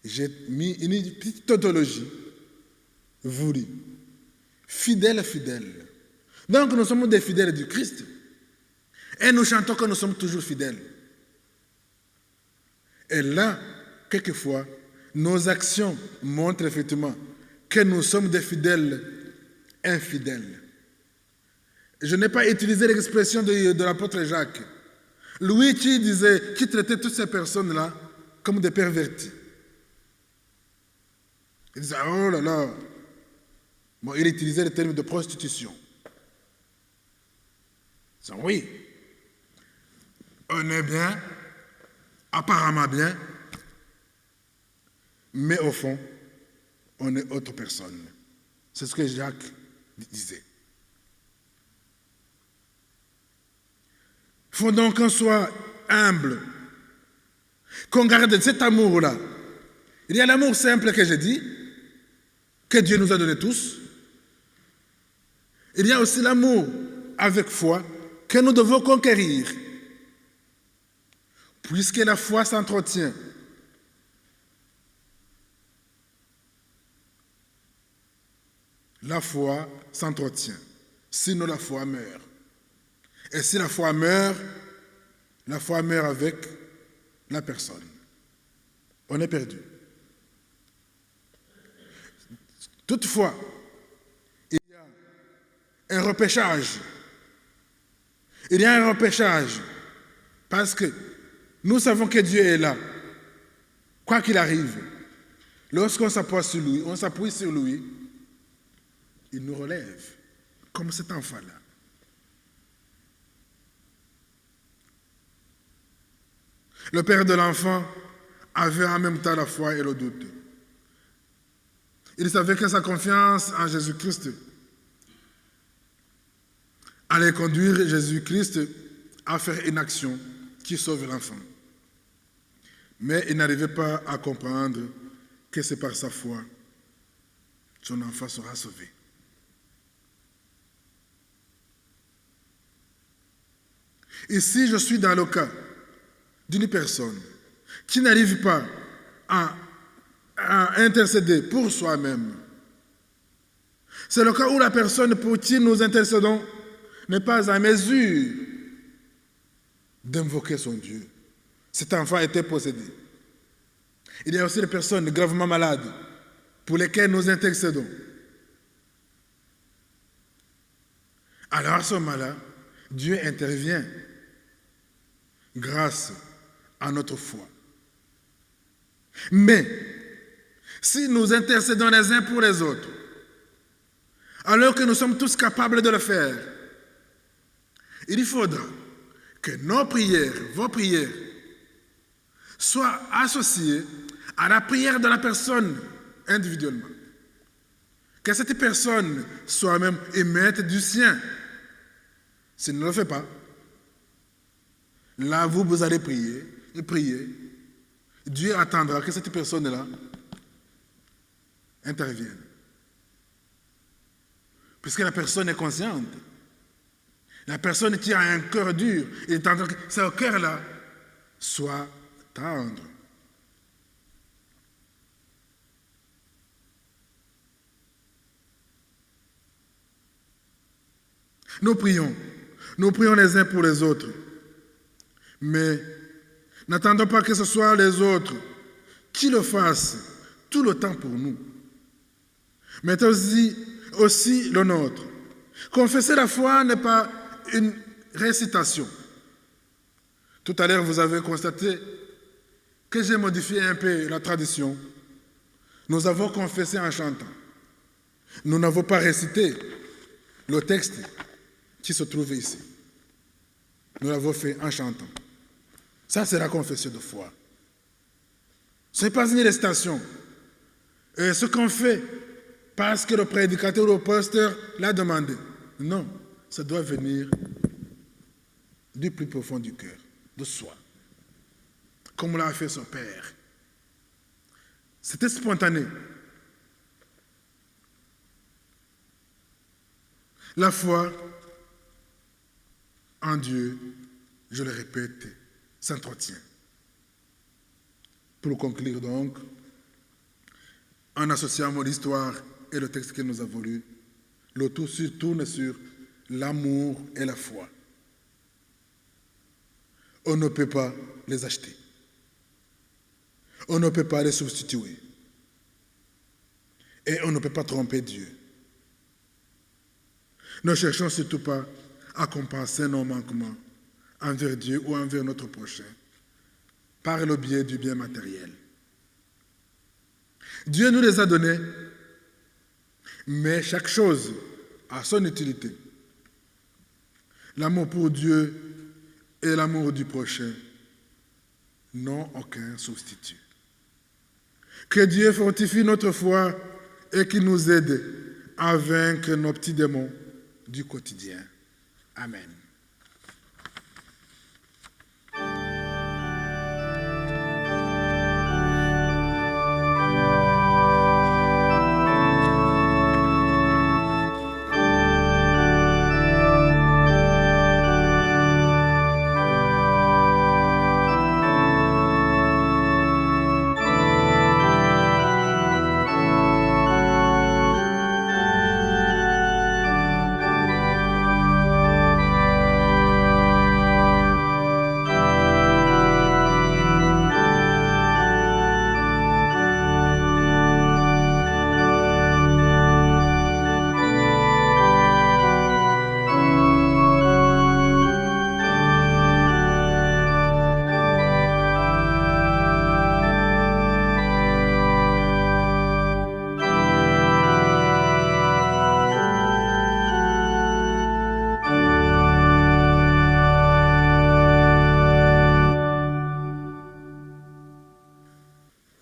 S1: J'ai mis une petite tautologie voulue. Fidèles, fidèles. Donc nous sommes des fidèles du Christ. Et nous chantons que nous sommes toujours fidèles. Et là, quelquefois, nos actions montrent effectivement que nous sommes des fidèles infidèles. Je n'ai pas utilisé l'expression de l'apôtre Jacques. Lui qui traitait toutes ces personnes-là comme des pervertis. Il disait, oh là là. Bon, il utilisait le terme de prostitution. Il disait, oui, on est bien, apparemment bien, mais au fond, on est autre personne. C'est ce que Jacques disait. Il faut donc qu'on soit humble, qu'on garde cet amour-là. Il y a l'amour simple que j'ai dit, que Dieu nous a donné tous. Il y a aussi l'amour avec foi que nous devons conquérir, puisque la foi s'entretient. La foi s'entretient, sinon la foi meurt. Et si la foi meurt avec la personne. On est perdu. Toutefois, il y a un repêchage. Il y a un repêchage parce que nous savons que Dieu est là. Quoi qu'il arrive, lorsqu'on s'appuie sur lui, il nous relève, comme cet enfant-là. Le père de l'enfant avait en même temps la foi et le doute. Il savait que sa confiance en Jésus-Christ allait conduire Jésus-Christ à faire une action qui sauve l'enfant. Mais il n'arrivait pas à comprendre que c'est par sa foi que son enfant sera sauvé. Ici, je suis dans le cas d'une personne qui n'arrive pas à intercéder pour soi-même. C'est le cas où la personne pour qui nous intercédons n'est pas à mesure d'invoquer son Dieu. Cet enfant était possédé. Il y a aussi des personnes gravement malades pour lesquelles nous intercédons. Alors à ce moment-là, Dieu intervient grâce à notre foi. Mais, si nous intercédons les uns pour les autres, alors que nous sommes tous capables de le faire, il faudra que nos prières, vos prières, soient associées à la prière de la personne individuellement. Que cette personne soit même émette du sien. S'il ne le fait pas, là, vous allez prier et prier. Dieu attendra que cette personne-là intervienne. Puisque la personne est consciente. La personne qui a un cœur dur, il attendra que ce cœur-là soit tendre. Nous prions les uns pour les autres. Mais n'attendons pas que ce soit les autres qui le fassent tout le temps pour nous. Mais aussi le nôtre. Confesser la foi n'est pas une récitation. Tout à l'heure, vous avez constaté que j'ai modifié un peu la tradition. Nous avons confessé en chantant. Nous n'avons pas récité le texte qui se trouve ici. Nous l'avons fait en chantant. Ça, c'est la confession de foi. Ce n'est pas une récitation. Et ce qu'on fait parce que le prédicateur ou le pasteur l'a demandé. Non, ça doit venir du plus profond du cœur, de soi, comme l'a fait son Père. C'était spontané. La foi en Dieu, je le répète, s'entretient. Pour conclure donc, en associant mon histoire et le texte que nous avons lu, le tout tourne sur l'amour et la foi. On ne peut pas les acheter. On ne peut pas les substituer. Et on ne peut pas tromper Dieu. Ne cherchons surtout pas à compenser nos manquements envers Dieu ou envers notre prochain par le biais du bien matériel. Dieu nous les a donnés, mais chaque chose a son utilité. L'amour pour Dieu et l'amour du prochain n'ont aucun substitut. Que Dieu fortifie notre foi et qu'il nous aide à vaincre nos petits démons du quotidien. Amen.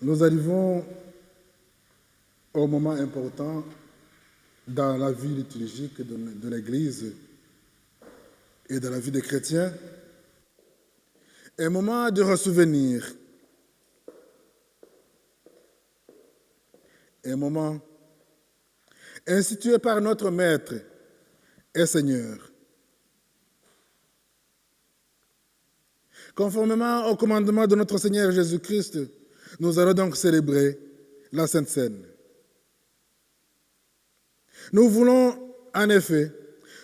S1: Nous arrivons au moment important dans la vie liturgique de l'Église et de la vie des chrétiens, un moment de ressouvenir, un moment institué par notre Maître et Seigneur. Conformément au commandement de notre Seigneur Jésus-Christ, nous allons donc célébrer la Sainte Seine. Nous voulons en effet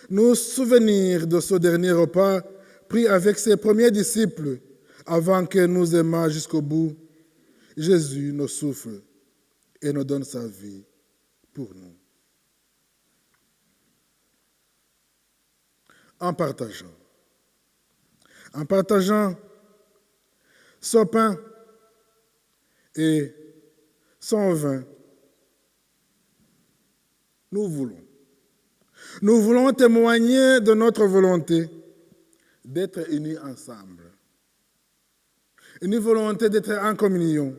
S1: nous souvenir de ce dernier repas pris avec ses premiers disciples avant que nous aimât jusqu'au bout. Jésus nous souffre et nous donne sa vie pour nous. En partageant son pain et son vin, nous voulons témoigner de notre volonté d'être unis ensemble, une volonté d'être en communion,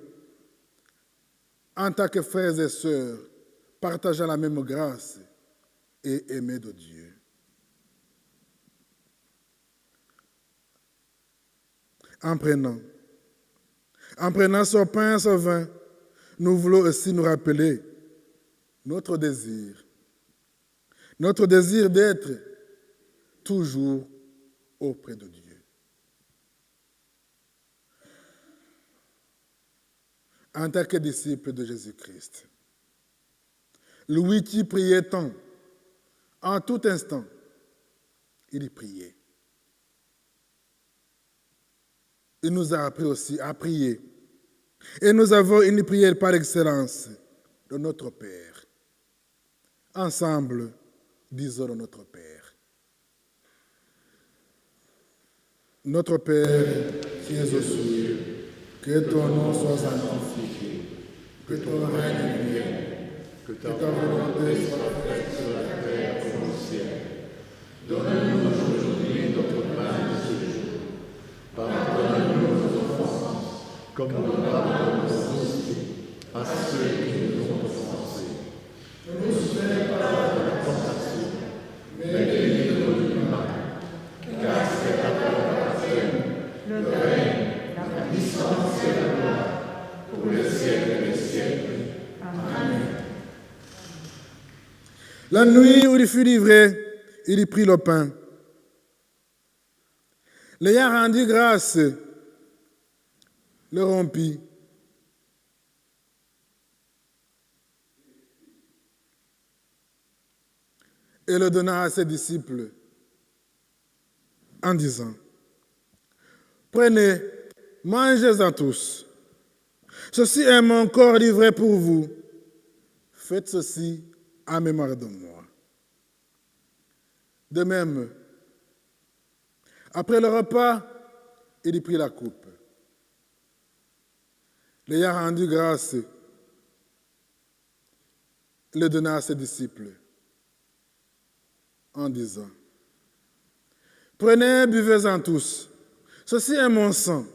S1: en tant que frères et sœurs, partageant la même grâce et aimés de Dieu. En prenant ce pain et ce vin, nous voulons aussi nous rappeler notre désir d'être toujours auprès de Dieu. En tant que disciple de Jésus-Christ, lui qui priait tant, en tout instant, il y priait. Il nous a appris aussi à prier. Et nous avons une prière par excellence de notre Père. Ensemble, disons de notre Père. Notre Père qui es aux cieux, que ton nom soit sanctifié, que ton règne vienne, que ta volonté soit faite sur la terre comme au ciel. Donne-nous aujourd'hui notre pain de ce jour. Pardonne-nous nos offenses, comme nous pardonnons aussi à ceux qui nous ont offensés. Ne nous soumets pas à la tentation, mais délivre-nous du mal, car c'est ta volonté. La nuit où il fut livré, il y prit le pain. L'ayant rendu grâce, le rompit. Et le donna à ses disciples en disant, prenez, mangez-en tous. Ceci est mon corps livré pour vous. Faites ceci en mémoire de moi. De même, après le repas, il y prit la coupe. L'ayant rendu grâce, il le donna à ses disciples en disant, prenez, buvez-en tous. Ceci est mon sang,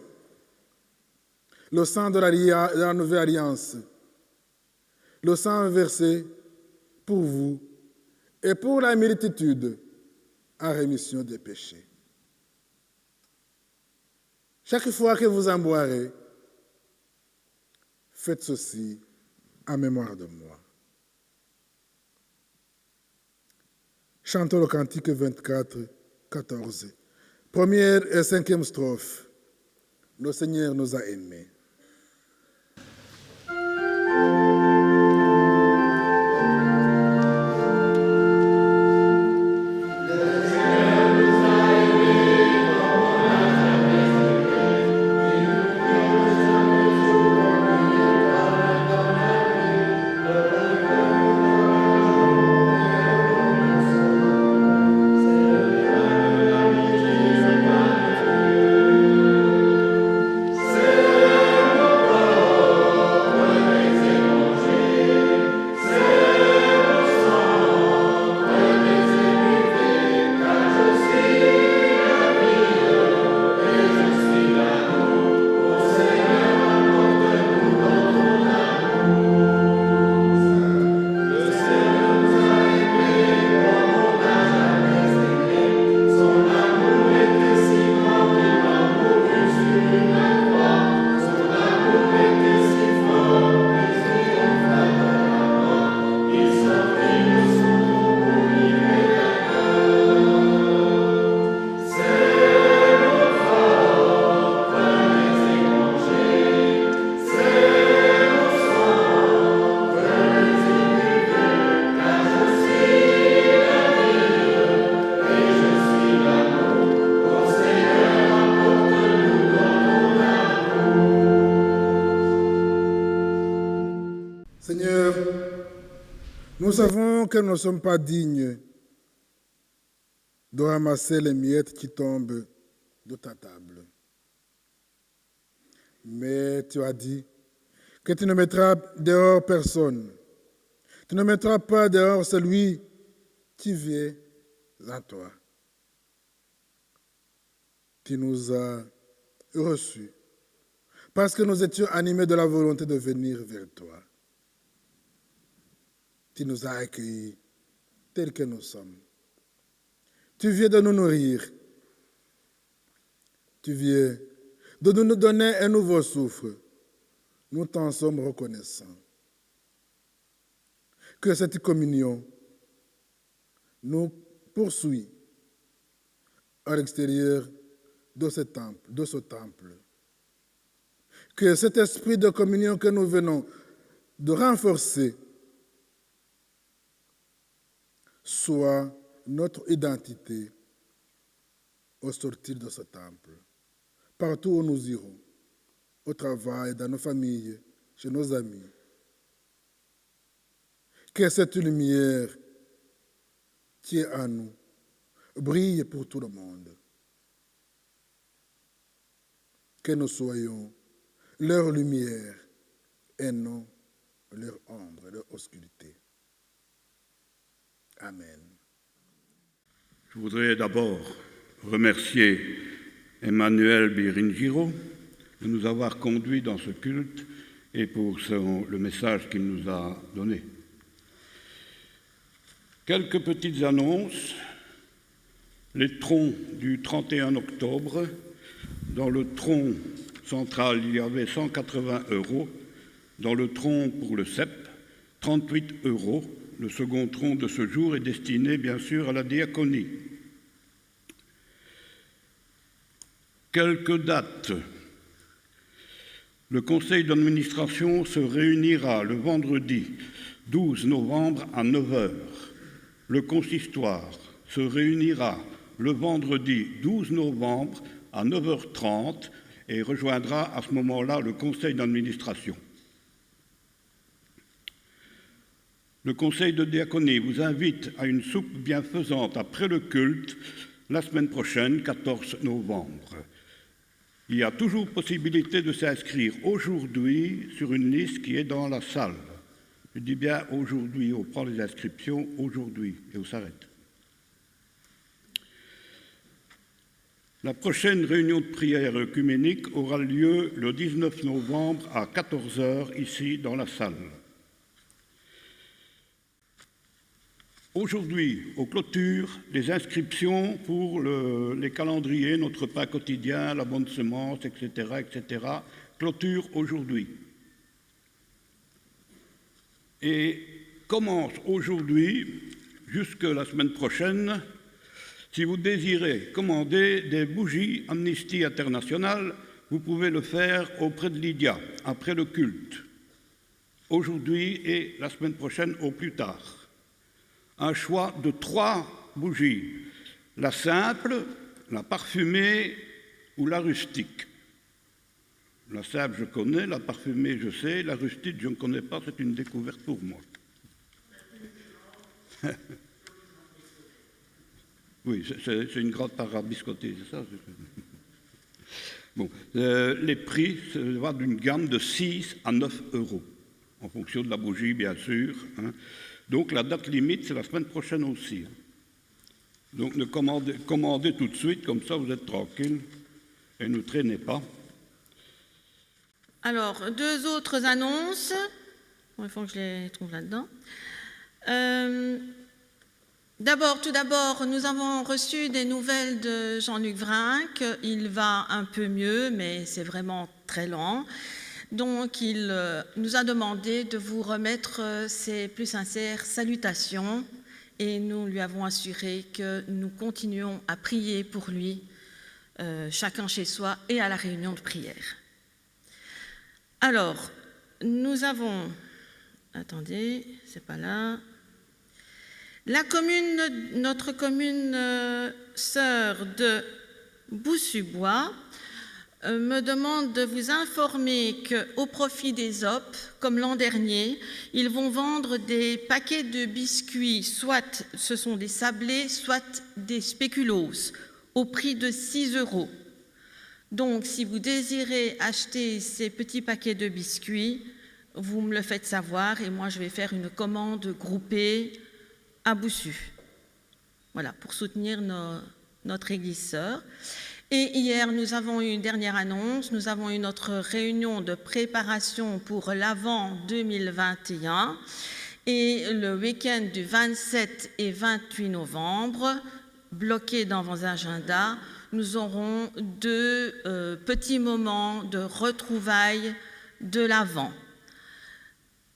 S1: le sang de la nouvelle alliance, le sang versé pour vous et pour la multitude en rémission des péchés. Chaque fois que vous en boirez, faites ceci en mémoire de moi. Chantons le cantique 24, 14. Première et cinquième strophe. Le Seigneur nous a aimés. Seigneur, nous savons que nous ne sommes pas dignes de ramasser les miettes qui tombent de ta table. Mais tu as dit que tu ne mettras dehors personne. Tu ne mettras pas dehors celui qui vient à toi. Tu nous as reçus parce que nous étions animés de la volonté de venir vers toi. Tu nous as accueillis tels que nous sommes. Tu viens de nous nourrir. Tu viens de nous donner un nouveau souffle. Nous t'en sommes reconnaissants. Que cette communion nous poursuit à l'extérieur de ce temple. Que cet esprit de communion que nous venons de renforcer soit notre identité au sortir de ce temple. Partout où nous irons, au travail, dans nos familles, chez nos amis. Que cette lumière qui est en nous brille pour tout le monde. Que nous soyons leur lumière et non leur ombre, leur obscurité. Amen.
S3: Je voudrais d'abord remercier Emmanuel Biringiro de nous avoir conduits dans ce culte et pour le message qu'il nous a donné. Quelques petites annonces. Les troncs du 31 octobre, dans le tronc central, il y avait 180 €. Dans le tronc pour le CEP, 38 €. Le second tronc de ce jour est destiné, bien sûr, à la diaconie. Quelques dates. Le conseil d'administration se réunira le vendredi 12 novembre à 9 h. Le consistoire se réunira le vendredi 12 novembre à 9h30 et rejoindra à ce moment-là le conseil d'administration. Le conseil de diaconie vous invite à une soupe bienfaisante après le culte la semaine prochaine, 14 novembre. Il y a toujours possibilité de s'inscrire aujourd'hui sur une liste qui est dans la salle. Je dis bien aujourd'hui, on prend les inscriptions aujourd'hui et on s'arrête. La prochaine réunion de prière œcuménique aura lieu le 19 novembre à 14 h ici dans la salle. Aujourd'hui, aux clôtures, les inscriptions pour les calendriers, notre pain quotidien, la bonne semence, etc., clôture aujourd'hui. Et commence aujourd'hui, jusque la semaine prochaine, si vous désirez commander des bougies Amnesty International, vous pouvez le faire auprès de Lydia, après le culte, aujourd'hui et la semaine prochaine au plus tard. Un choix de 3 bougies, la simple, la parfumée ou la rustique. La simple, je connais, la parfumée, je sais, la rustique, je ne connais pas, c'est une découverte pour moi. Oui, c'est une grotte parabiscotée, c'est ça. Bon, les prix vont d'une gamme de 6 à 9 €, en fonction de la bougie, bien sûr. Hein. Donc la date limite, c'est la semaine prochaine aussi. Donc commandez tout de suite, comme ça vous êtes tranquille et ne traînez pas.
S4: Alors, 2 autres annonces. Bon, il faut que je les trouve là-dedans. Tout d'abord, nous avons reçu des nouvelles de Jean-Luc Vrinck. Il va un peu mieux, mais c'est vraiment très lent. Donc, il nous a demandé de vous remettre ses plus sincères salutations et nous lui avons assuré que nous continuons à prier pour lui, chacun chez soi et à la réunion de prière. Alors, nous avons... Attendez, c'est pas là... Notre commune sœur de Boussu-Bois me demande de vous informer qu'au profit des OP, comme l'an dernier, ils vont vendre des paquets de biscuits, soit ce sont des sablés, soit des spéculoos, au prix de 6 €. Donc, si vous désirez acheter ces petits paquets de biscuits, vous me le faites savoir et moi je vais faire une commande groupée à Boussu. Voilà, pour soutenir notre église sœur. Et hier, nous avons eu une dernière annonce. Nous avons eu notre réunion de préparation pour l'Avent 2021. Et le week-end du 27 et 28 novembre, bloqué dans vos agendas, nous aurons 2 petits moments de retrouvailles de l'Avent.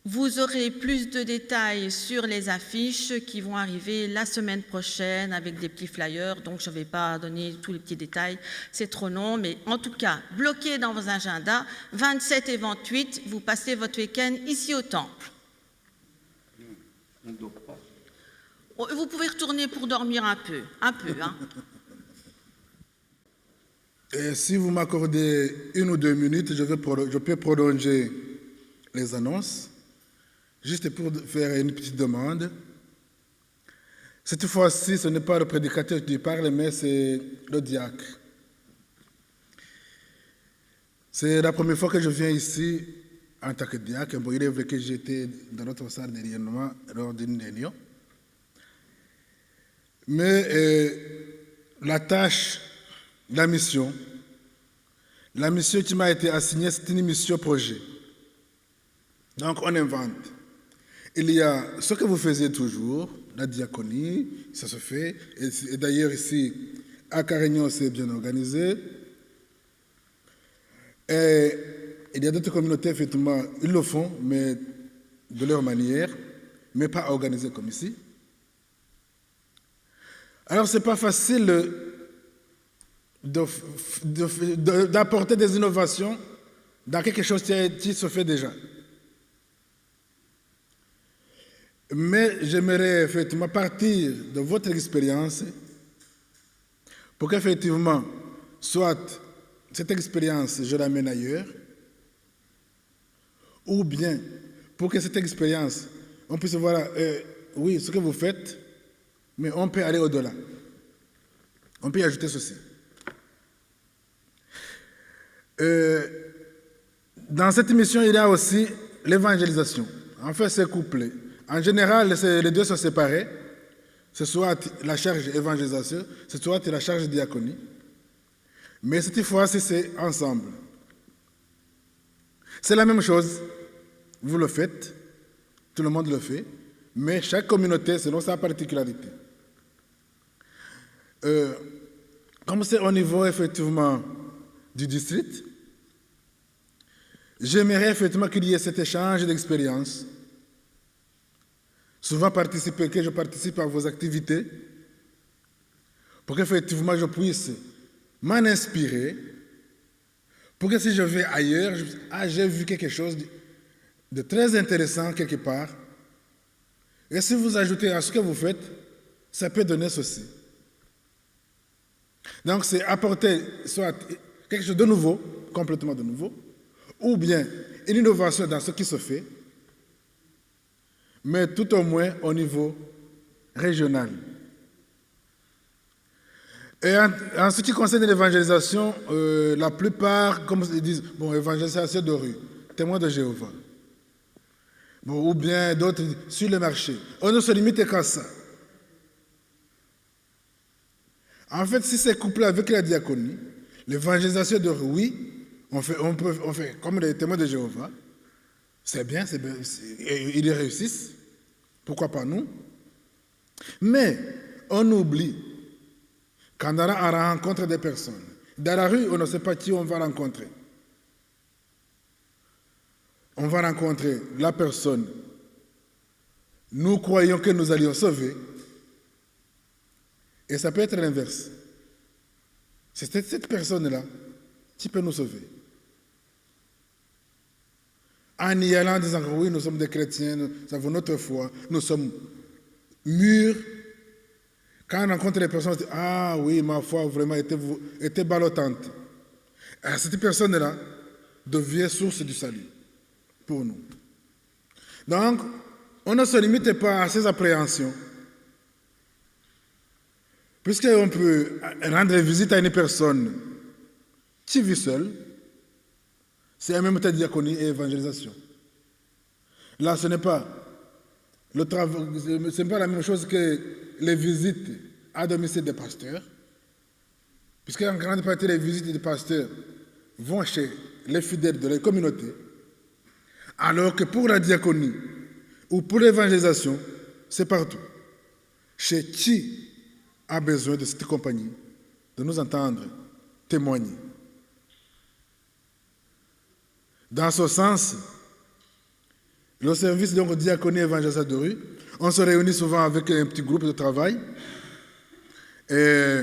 S4: Vous aurez plus de détails sur les affiches qui vont arriver la semaine prochaine avec des petits flyers, donc je ne vais pas donner tous les petits détails, c'est trop long, mais en tout cas, bloquez dans vos agendas, 27 et 28, vous passez votre week-end ici au temple. Vous pouvez retourner pour dormir un peu, hein.
S1: Et si vous m'accordez 1 ou 2 minutes, je peux prolonger les annonces. Juste pour faire une petite demande. Cette fois-ci, ce n'est pas le prédicateur qui parle, mais c'est le diacre. C'est la première fois que je viens ici en tant que diacre. Bon, il est vrai que j'étais dans notre salle derrière moi lors d'une réunion. Mais la tâche, la mission qui m'a été assignée, c'est une mission projet. Donc, on invente. Il y a ce que vous faisiez toujours, la diaconie, ça se fait. Et d'ailleurs, ici, à Carignan, c'est bien organisé. Et il y a d'autres communautés, effectivement, ils le font, mais de leur manière. mais pas organisé comme ici. Alors, ce n'est pas facile d'apporter des innovations dans quelque chose qui se fait déjà. Mais j'aimerais effectivement partir de votre expérience pour qu'effectivement, soit cette expérience, je l'amène ailleurs, ou bien pour que cette expérience, on puisse voir, oui, ce que vous faites, mais on peut aller au-delà. On peut y ajouter ceci. Dans cette mission, il y a aussi l'évangélisation. En fait, c'est couplé. En général, les deux sont séparés. C'est soit la charge évangélisation, c'est soit la charge diaconie. Mais cette fois-ci, c'est ensemble. C'est la même chose. Vous le faites, tout le monde le fait, mais chaque communauté selon sa particularité. Comme c'est au niveau effectivement du district, j'aimerais effectivement qu'il y ait cet échange d'expériences. Souvent que je participe à vos activités pour qu'effectivement je puisse m'en inspirer, pour que si je vais ailleurs, j'ai vu quelque chose de très intéressant quelque part. Et si vous ajoutez à ce que vous faites, ça peut donner ceci. Donc c'est apporter soit quelque chose de nouveau, complètement de nouveau, ou bien une innovation dans ce qui se fait, mais tout au moins au niveau régional. Et en ce qui concerne l'évangélisation, la plupart, comme ils disent, bon, évangélisation de rue, témoins de Jéhovah, bon, ou bien d'autres sur le marché. On ne se limite qu'à ça. En fait, si c'est couplé avec la diaconie, l'évangélisation de rue, oui, on fait comme les témoins de Jéhovah. C'est bien, ils y réussissent. Pourquoi pas nous? Mais on oublie quand on rencontre des personnes. Dans la rue, on ne sait pas qui on va rencontrer. On va rencontrer la personne. Nous croyons que nous allions sauver. Et ça peut être l'inverse. C'est cette personne-là qui peut nous sauver. En y allant en disant que oui, nous sommes des chrétiens, nous avons notre foi, nous sommes mûrs. Quand on rencontre les personnes, on dit, ah oui, ma foi vraiment était ballottante. Alors, cette personne-là devient source du salut pour nous. Donc, on ne se limite pas à ces appréhensions. Puisqu'on peut rendre visite à une personne qui vit seule, c'est en même temps diaconie et évangélisation. Là, ce n'est pas la même chose que les visites à domicile des pasteurs, puisqu'en grande partie, les visites des pasteurs vont chez les fidèles de la communauté, alors que pour la diaconie ou pour l'évangélisation, c'est partout. Chez qui a besoin de cette compagnie, de nous entendre témoigner. Dans ce sens, le service de diaconie et évangélisation de rue, on se réunit souvent avec un petit groupe de travail et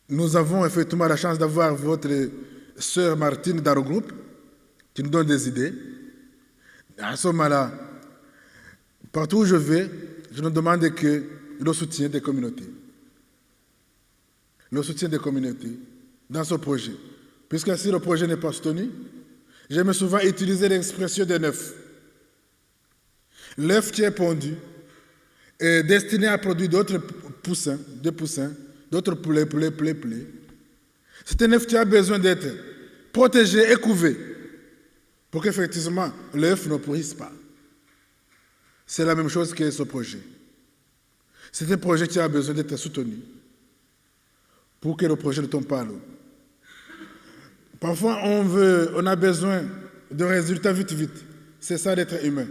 S1: nous avons effectivement la chance d'avoir votre sœur Martine dans le groupe qui nous donne des idées. À ce moment-là, partout où je vais, je nous demande que le soutien des communautés. Le soutien des communautés dans ce projet. Puisque si le projet n'est pas soutenu, j'aime souvent utiliser l'expression de l'œuf. L'œuf qui est pondu est destiné à produire d'autres poussins, d'autres poulets. C'est un œuf qui a besoin d'être protégé et couvé pour qu'effectivement l'œuf ne pourrisse pas. C'est la même chose que ce projet. C'est un projet qui a besoin d'être soutenu pour que le projet ne tombe pas à l'eau. Parfois, on a besoin de résultats vite. C'est ça d'être humain.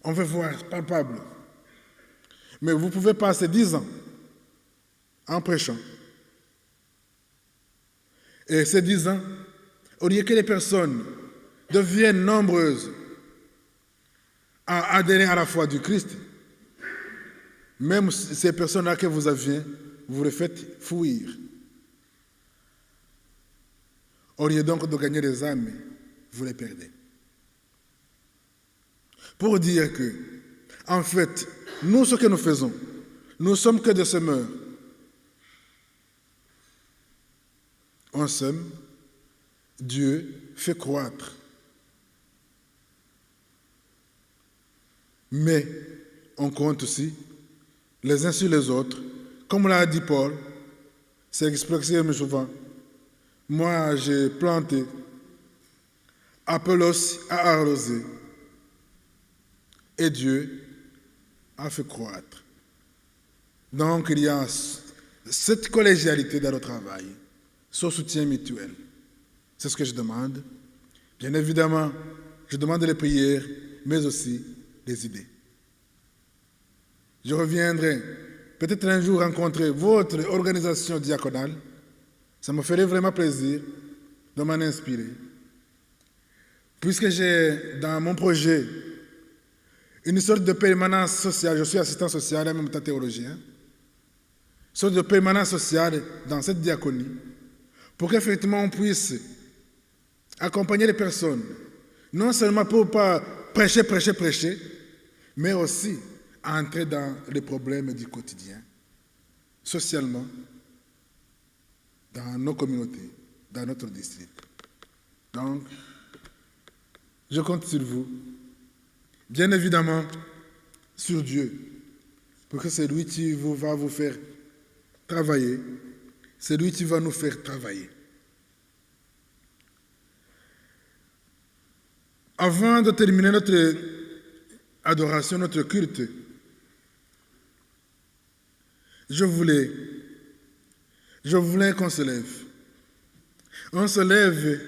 S1: On veut voir palpable. Mais vous pouvez passer 10 ans en prêchant. Et ces 10 ans, au lieu que les personnes deviennent nombreuses à adhérer à la foi du Christ, même ces personnes-là que vous aviez, vous les faites fuir. Au lieu donc de gagner des âmes, vous les perdez. Pour dire que, en fait, nous, ce que nous faisons, nous sommes que des semeurs. On sème, Dieu fait croître. Mais on compte aussi les uns sur les autres. Comme l'a dit Paul, c'est expliqué souvent. Moi, j'ai planté, Apollos a arrosé, et Dieu a fait croître. Donc, il y a cette collégialité dans le travail, ce soutien mutuel. C'est ce que je demande. Bien évidemment, je demande les prières, mais aussi des idées. Je reviendrai peut-être un jour rencontrer votre organisation diaconale. Ça me ferait vraiment plaisir de m'en inspirer. Puisque j'ai dans mon projet une sorte de permanence sociale, je suis assistant social et en même temps théologien, une sorte de permanence sociale dans cette diaconie, pour qu'effectivement on puisse accompagner les personnes, non seulement pour ne pas prêcher, mais aussi entrer dans les problèmes du quotidien, socialement, dans nos communautés, dans notre district. Donc, je compte sur vous, bien évidemment, sur Dieu, parce que c'est lui qui va vous faire travailler, c'est lui qui va nous faire travailler. Avant de terminer notre adoration, notre culte, je voulais qu'on se lève. On se lève,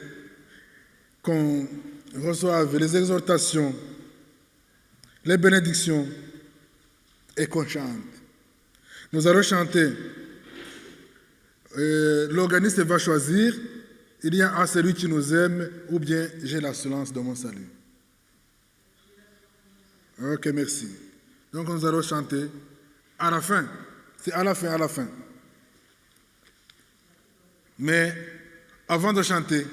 S1: qu'on reçoive les exhortations, les bénédictions et qu'on chante. Nous allons chanter. L'organiste va choisir. Il y a à celui qui nous aime ou bien j'ai l'assurance de mon salut. Ok, merci. Donc nous allons chanter à la fin. C'est à la fin. Mais avant de chanter,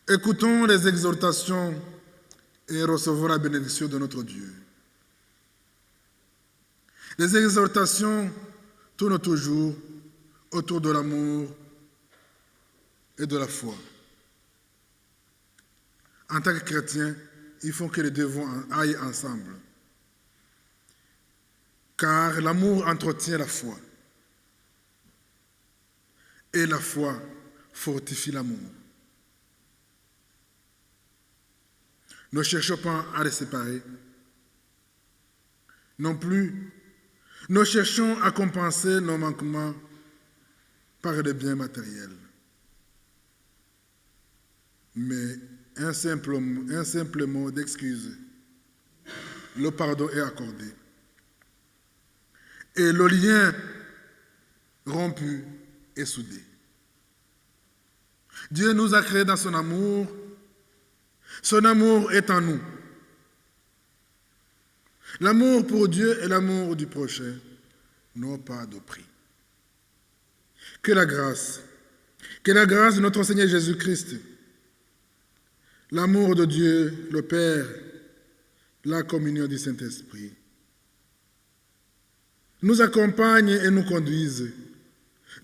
S1: écoutons les exhortations et recevons la bénédiction de notre Dieu. Les exhortations tournent toujours autour de l'amour et de la foi. En tant que chrétiens, il faut que les deux aillent ensemble. Car l'amour entretient la foi. Et la foi fortifie l'amour. Ne cherchons pas à les séparer. Non plus, nous cherchons à compenser nos manquements par des biens matériels. Mais un simple mot d'excuse, le pardon est accordé. Et le lien rompu est soudé. Dieu nous a créés dans son amour. Son amour est en nous. L'amour pour Dieu et l'amour du prochain n'ont pas de prix. Que la grâce de notre Seigneur Jésus-Christ, l'amour de Dieu, le Père, la communion du Saint-Esprit, nous accompagne et nous conduise,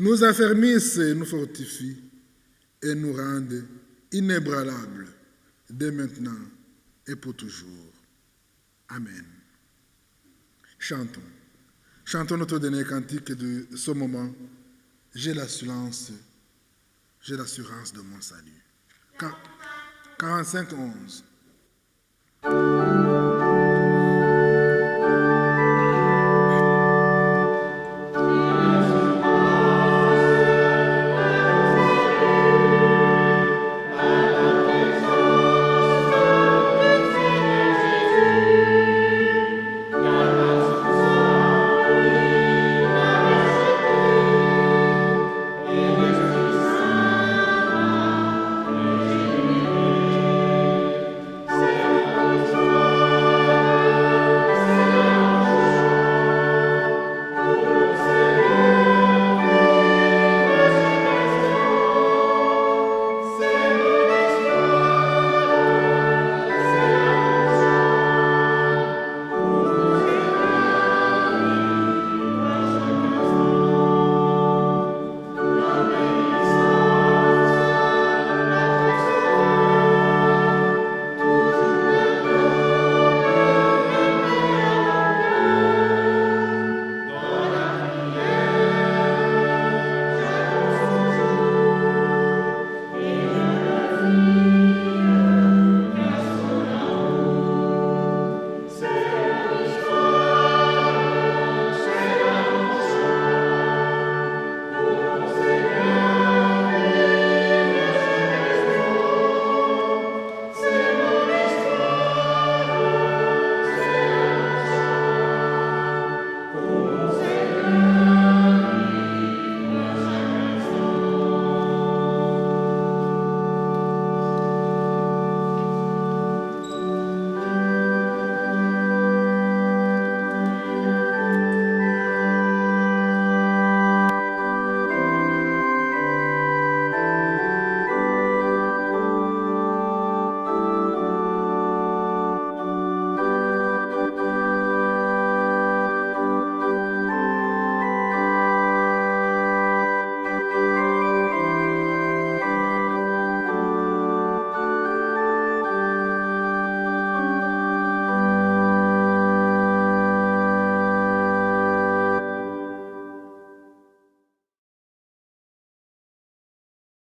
S1: nous affermisse et nous fortifie, et nous rende inébranlables dès maintenant et pour toujours. Amen. Chantons. Chantons notre dernier cantique de ce moment. J'ai l'assurance de mon salut. 45-11.